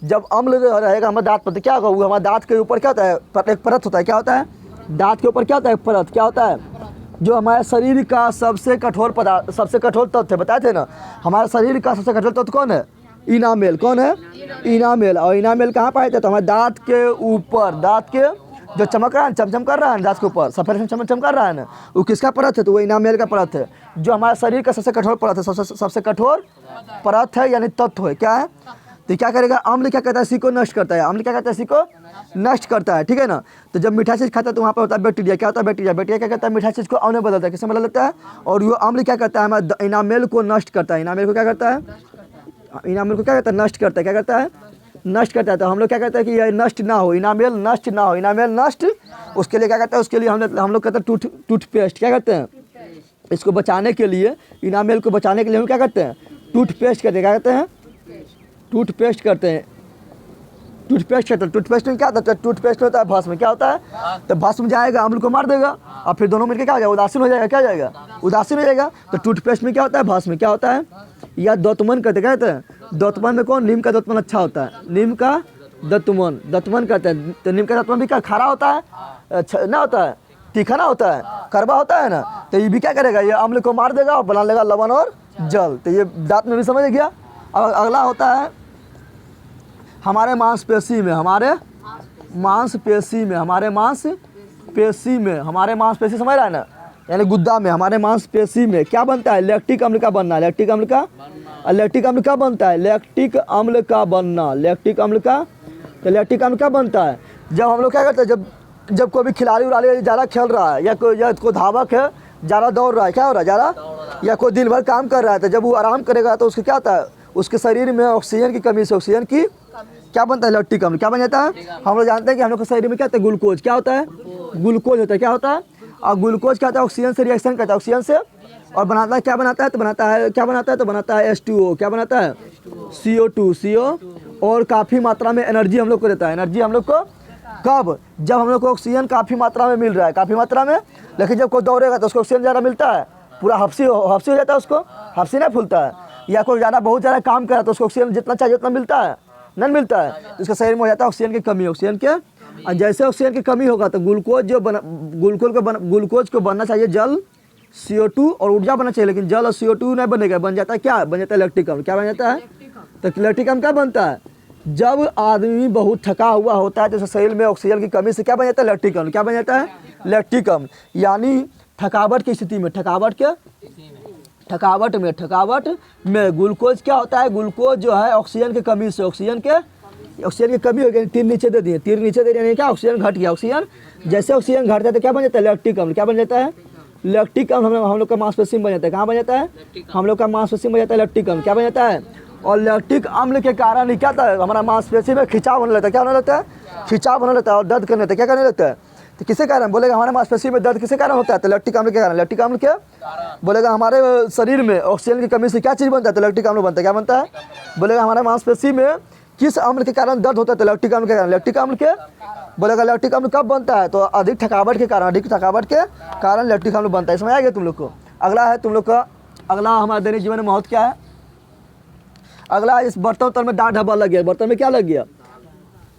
जब अम्ल रहेगा हमारे दांत पर तो क्या होगा, वो हमारे दांत के ऊपर क्या होता है, एक परत होता है। क्या होता है, दांत के ऊपर क्या होता है, परत। क्या होता है, जो हमारे शरीर का सबसे कठोर पदार्थ, सबसे कठोर तत्व है, बताए थे ना, हमारे शरीर का सबसे कठोर तत्व कौन है, इनामेल। कौन है, इनामेल। और इनामेल कहाँ पाए थे, तो हमारे दांत के ऊपर, दांत के जो चमक रहा है, चमचम कर रहा है दांत के ऊपर, सफेद चमचम कर रहा है ना, वो किसका परत है, तो वो इनामेल का परत है, जो हमारे शरीर का सबसे कठोर परत है, सबसे कठोर परत है, यानी तत्व है। क्या है, तो क्या करेगा, अम्ल क्या कहता है, इसी को नष्ट करता है। अम्ल क्या कहता है, इसी को नष्ट करता है, ठीक है ना। तो जब मीठा चीज़ खाता है तो वहाँ पर होता है बैक्टीरिया। क्या होता है, बैक्टीरिया। बैक्टीरिया क्या करता है, मीठा चीज़ को अम्ल में बदलता है। किसमें बदल देता है, और वो अम्ल क्या करता है, हमारे इनामेल को नष्ट करता है। इनामेल को क्या करता है, इनामेल को क्या करता है, नष्ट करता है। क्या करता है, नष्ट करता है। तो हम लोग क्या कहते हैं कि यह नष्ट ना हो, इनामेल नष्ट ना हो, इनामेल नष्ट, उसके लिए क्या करते हैं, उसके लिए हम लोग कहते हैं टूथपेस्ट। क्या करते हैं, इसको बचाने के लिए, इनामेल को बचाने के लिए हम क्या करते हैं, टूथपेस्ट करते हैं। क्या कहते हैं, टूथपेस्ट करते हैं, टूथपेस्ट करते हैं। टूथपेस्ट में क्या होता है, टूथपेस्ट होता है भस्म। क्या होता है, तो भस्म जाएगा, अम्ल को मार देगा, और फिर दोनों मिलकर क्या हो जाएगा, उदासीन हो जाएगा। क्या हो जाएगा, उदासीन हो जाएगा। तो टूथपेस्ट में क्या होता है, भस्म। क्या होता है, या दंतमन करते। क्या कहते हैं, दंतमन में कौन, नीम का दंतमन अच्छा होता है, नीम का दंतमन करते हैं। तो नीम का दंतमन भी क्या खारा होता है, अच्छा ना होता है, तीखा ना होता है, कड़वा होता है ना। तो ये भी क्या करेगा, ये अम्ल को मार देगा और बना लेगा लवण और जल। तो ये दांत में भी समझ गया। अब अगला होता है हमारे मांसपेशी में, हमारे मांसपेशी में, हमारे मांसपेशी में, हमारे मांसपेशी समझ रहा है ना, यानी गुद्दा में, हमारे मांसपेशी में क्या बनता है, लैक्टिक अम्ल का बनना। लैक्टिक अम्ल का, लैक्टिक अम्ल का बनता है, लैक्टिक अम्ल का बनना, लैक्टिक अम्ल का। तो लैक्टिक अम्ल का बनता है जब हम लोग क्या करते हैं, जब कोई भी खिलाड़ी उड़ाली ज़्यादा खेल रहा है, या कोई धावक है ज़्यादा दौड़ रहा है, क्या हो रहा है ज़्यादा, या कोई दिन भर काम कर रहा है, तो जब वो आराम करेगा तो उसको क्या होता है, उसके शरीर में ऑक्सीजन की कमी से, ऑक्सीजन की क्या बनता है, लैक्टिक अम्ल। क्या बन जाता है, हम लोग जानते हैं कि हम लोग के शरीर में क्या होता है, ग्लूकोज। क्या होता है, ग्लूकोज होता है। क्या होता है, और ग्लूकोज क्या होता है, ऑक्सीजन से रिएक्शन करता है, ऑक्सीजन से, और बनाता है, क्या बनाता है, तो बनाता है, क्या बनाता है, तो बनाता है H2O। क्या बनाता है, CO2, और काफ़ी मात्रा में एनर्जी हम लोग को देता है। एनर्जी हम लोग को कब, जब हम लोग को ऑक्सीजन काफ़ी मात्रा में मिल रहा है, काफ़ी मात्रा में। लेकिन जब कोई दौड़ेगा तो उसको ऑक्सीजन ज़्यादा मिलता है, पूरा हफ्सी हो जाता है, उसको हफ्सी नहीं फूलता है। या कोई ज़्यादा बहुत ज़्यादा काम कर रहा है तो उसको ऑक्सीजन जितना चाहिए उतना मिलता है, नहीं मिलता है, तो इसका शरीर में हो जाता है ऑक्सीजन की कमी, ऑक्सीजन के। और जैसे ऑक्सीजन की कमी होगा तो ग्लूकोज को बनना चाहिए जल, CO2 और ऊर्जा बनना चाहिए, लेकिन जल और CO2 नहीं बनेगा, बन जाता है क्या, बन जाता है लैक्टिक अम्ल। क्या बन जाता है, तो लैक्टिक अम्ल क्या बनता है, जब आदमी बहुत थका हुआ होता है तो शरीर में ऑक्सीजन की कमी से क्या बन जाता है, लैक्टिक अम्ल। क्या बन जाता है, लैक्टिक अम्ल। यानी थकावट की स्थिति में, थकावट में ग्लूकोज क्या होता है, ग्लूकोज जो है ऑक्सीजन की कमी से, ऑक्सीजन की कमी हो गई, तीर नीचे दे दिए, यानी क्या, ऑक्सीजन घट गया। ऑक्सीजन जैसे ऑक्सीजन घटता है तो क्या बन जाता है, लैक्टिक अम्ल। क्या बन जाता है, लैक्टिक अम्ल। हम लोग का मांसपेशी में बन जाता है, कहाँ बन जाता है, हम लोग का मांसपेशी में बन जाता है लैक्टिक अम्ल। क्या बन जाता है, और लैक्टिक अम्ल के कारण ही क्या होता है, हमारा मांसपेशी में खिंचाव होने लगता है। क्या होने लगता है, खिंचाव होने लगता है और दर्द करने लगता है। क्या करने लगता है, तो किसके कारण बोलेगा, हमारे मांसपेशी में दर्द किसके कारण होता है, तो लैक्टिक अम्ल के कारण। लैक्टिक अम्ल के बोलेगा हमारे शरीर में ऑक्सीजन की कमी से क्या चीज़ बनता है, तो लैक्टिक अम्ल बनता है। क्या बनता है, बोलेगा हमारे मांसपेशी में किस अम्ल के कारण दर्द होता है, तो लैक्टिक अम्ल के कारण। लैक्टिक अम्ल के बोलेगा लैक्टिक अम्ल कब बनता है, तो अधिक थकावट के कारण लैक्टिक अम्ल बनता है। समझ आ गया तुम लोग को। अगला है तुम लोग का, अगला हमारे दैनिक जीवन में महत्व क्या है, अगला इस बर्तन उतर में दाग धब्बा लग गया, बर्तन में क्या लग गया,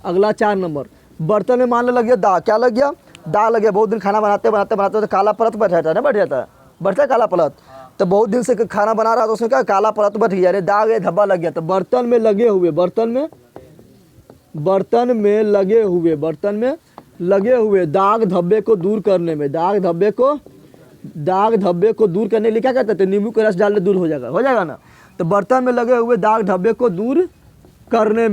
अगला 4 नंबर, बर्तन में मान लो लग गया दाग, क्या लग गया, दाग लग गया। बहुत दिन खाना बनाते तो काला परत बैठ जाता है ना, बैठ जाता है, बैठता है काला परत। तो बहुत दिन से खाना बना रहा तो उसमें क्या काला परत बैठ गया, दाग है, धब्बा लग गया। तो बर्तन में लगे हुए दाग धब्बे को दूर करने में, दाग धब्बे को दूर करने के लिए क्या कहते हैं, तो नींबू का रस डालने दूर हो जाएगा ना। तो बर्तन में लगे हुए दाग धब्बे को दूर करने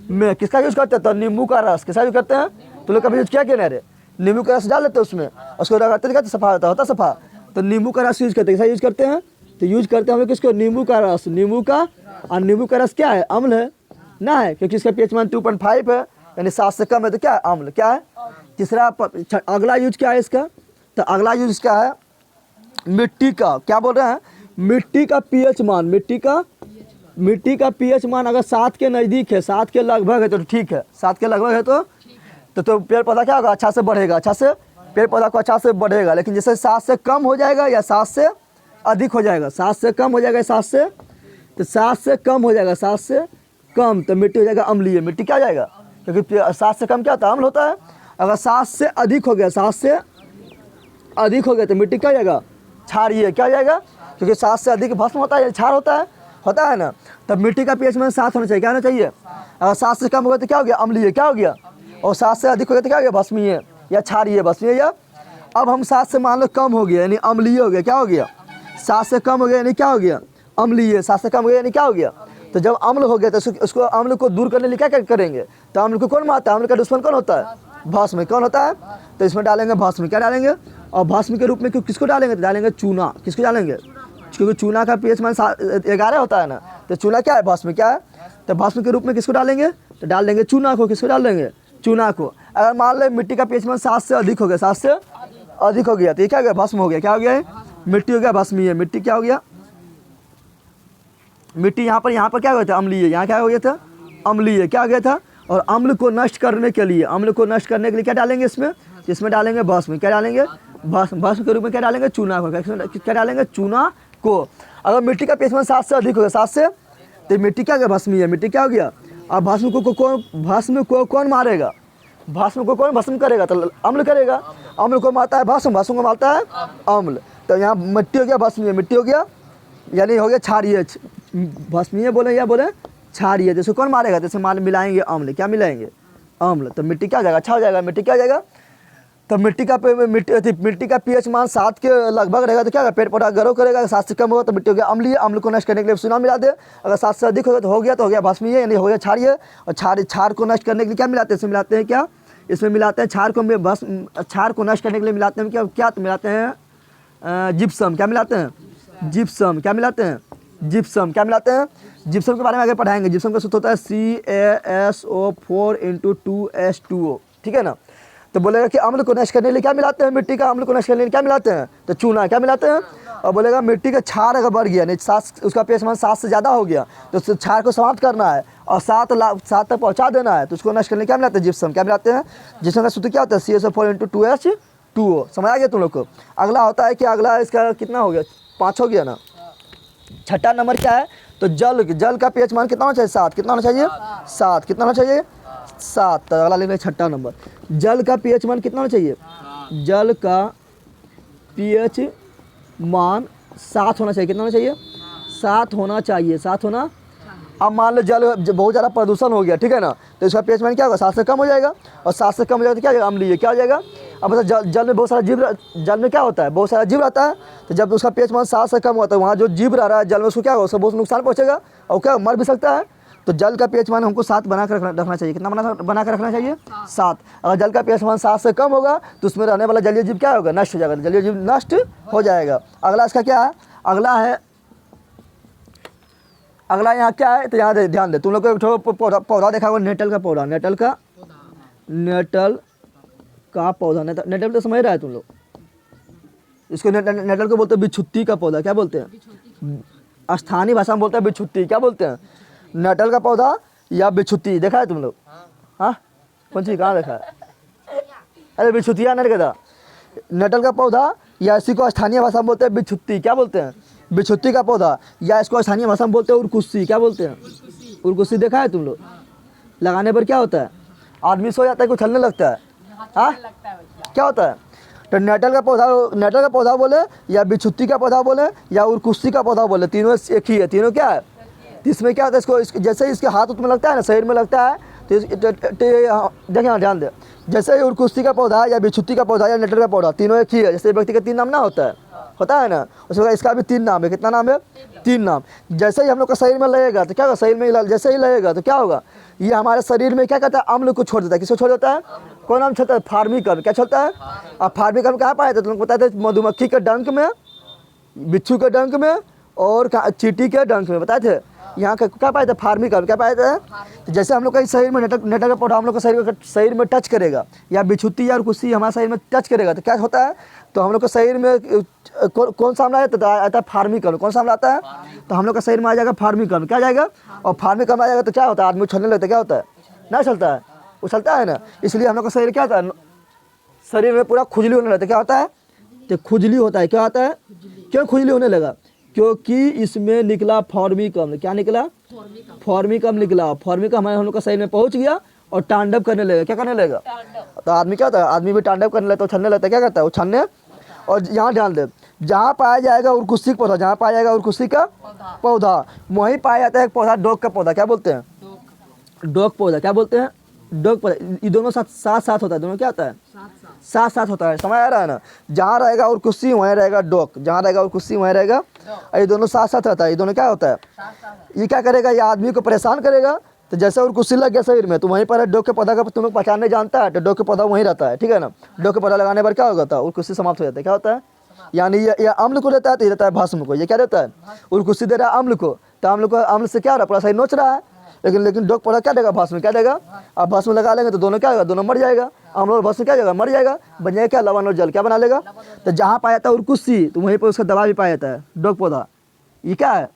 में किसका यूज करते हैं, तो नींबू का रस। किसका यूज करते हैं, तो लोग कभी यूज क्या रे, नींबू का रस डाल देते हैं उसमें, उसको रगड़ते क्या सफा होता सफा। तो नींबू का रस यूज करते हैं, किसका यूज करते हैं, तो यूज करते हैं हम लोग किसको, नींबू का रस। नींबू का रस क्या है, अम्ल है ना, है, क्योंकि इसका pH मान 2.5 है, यानी 7 से कम है, तो क्या है, अम्ल। क्या है, तीसरा अगला यूज क्या है इसका, तो अगला यूज क्या है, मिट्टी का। क्या बोल रहे हैं, मिट्टी का pH मान अगर 7 के नज़दीक है, 7 के लगभग है तो ठीक है, 7 के लगभग है तो पेड़ पौधा क्या होगा, अच्छा से बढ़ेगा, पेड़ पौधा को अच्छा से बढ़ेगा। लेकिन जैसे 7 से कम हो जाएगा या 7 से अधिक हो जाएगा, 7 से कम हो जाएगा, 7 से कम तो मिट्टी हो जाएगा अम्लीय। मिट्टी क्या हो जाएगा, क्योंकि 7 से कम क्या होता है, अम्ल होता है। अगर 7 से अधिक हो गया, तो मिट्टी क्या हो जाएगा, क्षारीय। क्या हो जाएगा, क्योंकि 7 से अधिक भस्म होता है, क्षार होता है ना। तब मिट्टी का pH मान 7 होना चाहिए। क्या होना चाहिए, अगर 7 से कम हो गया तो क्या हो गया, अम्लीय। क्या हो गया, और 7 से अधिक हो गया तो क्या हो गया, भस्मीय या क्षारीय, या अब हम 7 से मान लो कम हो गया यानी अम्लीय हो गया। क्या हो गया, 7 से कम हो गया यानी क्या हो गया, अम्लीय। 7 से कम हो गया यानी क्या हो गया, तो जब अम्ल हो गया तो उसको अम्ल को दूर करने के लिए क्या करेंगे, तो अम्ल को कौन मारता है, अम्ल का दुश्मन कौन होता है, भस्म। कौन होता है, तो इसमें डालेंगे भस्म। क्या डालेंगे, और भस्म के रूप में किसको डालेंगे, तो डालेंगे चूना। किसको डालेंगे, क्योंकि चूना का pH मान 11 होता है ना, तो चूना क्या है, भस्म। क्या है, तो भस्म के रूप में किसको डालेंगे, तो डाल देंगे चूना को। किसको डाल देंगे, चूना को। अगर मान ले मिट्टी का pH मान 7 से अधिक हो गया, 7 से अधिक हो गया तो ये क्या हो गया, भस्म हो गया। क्या हो गया, मिट्टी हो गया, भस्मीय। मिट्टी क्या हो गया, मिट्टी यहाँ पर क्या हो गया था, अम्लीय। यहाँ क्या हो गया था, अम्लीय। क्या हो गया था, और अम्ल को नष्ट करने के लिए क्या डालेंगे इसमें डालेंगे भस्म। क्या डालेंगे, भस्म के रूप में क्या डालेंगे, चूना को। क्या डालेंगे, चूना को। अगर मिट्टी का pH मान 7 से अधिक हो गया, 7 से, तो मिट्टी क्या हो गया, भस्मीय। मिट्टी क्या हो गया, अब भस्म को कौन मारेगा, भस्म को कौन भस्म करेगा, तो अम्ल करेगा। अम्ल को मारता है भस्म को मारता है अम्ल। तो यहाँ मिट्टी हो गया भस्मीय, मिट्टी हो गया यानी हो गया क्षारीय। भस्मीय बोले या बोले क्षारीय, जैसे कौन मारेगा, जैसे मिलाएंगे अम्ल। क्या मिलाएंगे, अम्ल। तो मिट्टी क्या हो जाएगा, अच्छा हो जाएगा। मिट्टी क्या हो जाएगा, तो मिट्टी का pH मान 7 के लगभग रहेगा तो क्या होगा, पेड़ पौधा ग्रो करेगा। 7 से कम होगा तो मिट्टी हो गया अम्लीय। अम्ल को नष्ट करने के लिए चूना मिला दे। अगर 7 से अधिक होगा तो हो गया भस्मीय यानी हो गया क्षारीय। और क्षार को नष्ट करने के लिए क्या मिलाते हैं, इसमें मिलाते हैं क्या, इसमें मिलाते हैं क्षार को नष्ट करने के लिए मिलाते हैं क्या मिलाते हैं, जिप्सम। क्या मिलाते हैं, जिप्सम। क्या मिलाते हैं, जिप्सम। क्या मिलाते हैं, जिप्सम के बारे में आगे पढ़ाएंगे। जिप्सम का सूत्र होता है CaSO4 × 2H2O, ठीक है ना। तो बोलेगा कि अम्ल को नष्ट करने के लिए क्या मिलाते हैं, मिट्टी का अम्ल को नष्ट करने के लिए क्या मिलाते हैं, तो चूना। क्या मिलाते हैं, और बोलेगा मिट्टी का क्षार अगर बढ़ गया, नहीं 7 उसका pH मान 7 से ज़्यादा हो गया तो उस क्षार को समाप्त करना है और 7 तक पहुँचा देना है, तो उसको नष्ट करने क्या मिलाते हैं, जिप्सम। क्या मिलाते हैं, जिप्सम का सूत्र क्या होता है, CaSO4 × 2H2O। समझ आ गया तुम लोग को। अगला होता है कि अगला इसका कितना हो गया, 5 हो गया ना, छठा नंबर क्या है, तो जल का पीएच मान कितना होना चाहिए, 7। कितना होना चाहिए, 7। कितना होना चाहिए, 7। तो अगला लिख रहे छठा नंबर, जल का पीएच मान कितना होना चाहिए, जल का पीएच मान 7 होना चाहिए। कितना होना चाहिए, 7 होना चाहिए, 7 होना। अब मान लो जल बहुत ज़्यादा प्रदूषण हो गया, ठीक है ना, तो इसका पीएच मान क्या होगा, 7 से कम हो जाएगा, और 7 से कम हो जाएगा तो क्या हो जाएगा, अम्लीय। क्या हो जाएगा, अब मतलब जल में बहुत सारा जीव, जल में क्या होता है, बहुत सारा जीव रहता है, तो जब उसका पीएच मान 7 से कम होता है, वहाँ जो जीव रह रहा है जल में, उसको क्या होगा, उसको बहुत नुकसान पहुँचेगा और क्या मर भी सकता है। तो जल का पीएच मान हमको 7 बना कर रखना चाहिए। कितना बना कर रखना चाहिए, 7। अगर जल का पीएच मान 7 से कम होगा तो उसमें रहने वाला जलीय जीव क्या होगा, नष्ट हो जाएगा, जलीय जीव नष्ट हो जाएगा। अगला इसका क्या है, अगला यहाँ क्या है, तो यहाँ ध्यान दे, तुम लोग को पौधा देखा होगा, नेटल का पौधा, नेटल का पौधा, नेटल तो समझ रहा है तुम लोग, इसको नेटल को बोलते हैं बिछुत्ती का पौधा। क्या बोलते हैं, स्थानीय भाषा में बोलते हैं बिछुत्ती। क्या बोलते हैं, नेटल का पौधा या बिछुत्ती। देखा है तुम लोग, हाँ कौन सी, कहाँ देखा है, अरे बिछुतिया नहीं कहता, नेटल का पौधा या इसी को स्थानीय भाषा में बोलते हैं बिछुत्ती। क्या बोलते हैं, बिछुत्ती का पौधा, या इसको स्थानीय भाषा में बोलते हैं उरकुस्सी। क्या बोलते हैं, उरकुस्सी। देखा है तुम लोग, लगाने पर क्या होता है, आदमी सो जाता है, कुछ चलने लगता है, हाँ क्या होता है। तो नेटल का पौधा बोले या बिछुत्ती का पौधा बोले या उरकुस्सी का पौधा बोले, तीनों एक ही है। तीनों क्या है, इसमें क्या होता है, इसको जैसे ही इसके हाथ में लगता है ना, शरीर में लगता है, तो देखिए ध्यान दे, जैसे ही उरकुस्सी का पौधा या बिछुत्ती का पौधा या नेटल का पौधा, तीनों एक ही है। जैसे व्यक्ति के 3 नाम ना होता है ना, उसमें इसका भी 3 नाम है। कितना नाम है, 3 नाम। जैसे ही हम लोग का शरीर में लगेगा तो क्या होगा, शरीर में जैसे ही लगेगा तो क्या होगा, ये हमारे शरीर में क्या कहता है, अम्ल को छोड़ देता है। किसको छोड़ देता है, कौन नाम छोड़ता है, फार्मिक अम्ल। क्या छोड़ता है, अब फार्मिक अम्ल कहाँ पाया था, तुमको पता है, मधुमक्खी के डंक में, बिच्छू के डंक में और चींटी के डंक में बताए थे। यहाँ का क्या पाया था, फार्मिक अम्ल। क्या पाया था, तो जैसे हम लोग का शरीर में नेटल का पौधा हम लोग का शरीर में टच करेगा, या बिछुत्ती या उरकुस्सी हमारे शरीर में टच करेगा तो क्या होता है, तो हम लोग का शरीर में कौन सा अम्ल आता है, फार्मिक अम्ल। कौन सा अम्ल आता है, तो हम लोग का शरीर में आ जाएगा फार्मिक अम्ल। क्या जाएगा, और फार्मिक अम्ल आ जाएगा तो क्या होता है, आदमी उछलने लगता है। क्या होता है, ना चलता है, उछलता है ना। इसलिए हम लोग का शरीर क्या होता है, शरीर में पूरा खुजली होने लगता है। क्या होता है, तो खुजली होता है। क्या होता है, क्यों खुजली होने लगा, क्योंकि इसमें निकला फॉर्मिक अम्ल। क्या निकला, फॉर्मिक अम्ल निकला। फॉर्मिक अम्ल हम लोग का शरीर में पहुंच गया और तांडव करने लगेगा। क्या करने लगेगा, तो आदमी क्या होता है, आदमी भी तांडव करने लगता है, उछलने लगता है। क्या करता है, उछलने। और यहाँ ध्यान दे, जहाँ पाया जाएगा उरकुस्सी का पौधा, जहाँ पाया जाएगा उरकुस्सी का पौधा, वहीं पाया जाता है एक पौधा डोक का पौधा। क्या बोलते हैं, डोक पौधा। क्या बोलते हैं, डोक पौधा। ये दोनों साथ होता है, दोनों क्या होता है, साथ होता है। समझ आ रहा है ना, जहाँ रहेगा उरकुस्सी वहीं रहेगा डोक, जहाँ रहेगा उरकुस्सी वहीं रहेगा, और ये दोनों साथ रहता है। ये दोनों क्या होता है, ये क्या करेगा, ये आदमी को परेशान करेगा। तो जैसे उरकुस्सी लग गया शरीर में तो वहीं पर डोक के पौधा का तुम लोग पहचान नहीं जानता है, तो डोक के पौधा वहीं रहता है, ठीक है ना। डोक के पौधा लगाने पर क्या होगा था, उरकुस्सी समाप्त हो जाता है। क्या होता है, यानी ये अम्ल को देता है, तो ये रहता है भस्म को। ये क्या देता है, उरकुस्सी दे रहा है अम्ल को, तो अम्ल को, अम्ल से क्या हो रहा है, पूरा शरीर नोच रहा है। लेकिन डोक पौधा क्या देगा, भस्म। क्या देगा, अब भस्म लगा लेंगे तो दोनों क्या होगा, दोनों मर जाएगा। अम्ल और भस्म क्या जाएगा, मर जाएगा, बन जाएगा क्या, लवण और जल। क्या बना लेगा, तो जहाँ पाया जाता है उरकुस्सी तो वहीं पर उसका दवा भी पाया जाता है डोक पौधा। ये क्या है,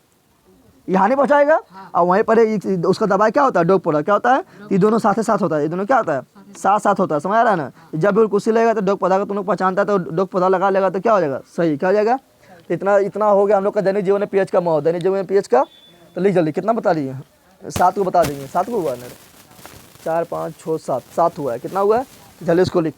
ये हानि पहुँचाएगा, और वहीं पर उसका दवा क्या होता है, डोक पौधा। क्या होता है, ये दोनों साथ होता है, ये दोनों क्या होता है, साथ होता है। समझ आ रहा है ना, जब भी उरकुस्सी लगेगा तो डोक पौधा का तुम लोग पहचानता है, तो डोक पौधा लगा लेगा तो क्या हो जाएगा, सही। क्या हो जाएगा, इतना हो गया हम लोग का दैनिक जीवन में पीएच का महत्व। दैनिक जीवन में पीएच का, तो लिख जल्दी, कितना बता दिए, 7 को बता देंगे। 7 को हुआ है, 4 5 6 7 हुआ है। कितना हुआ है, जल्दी इसको लिख।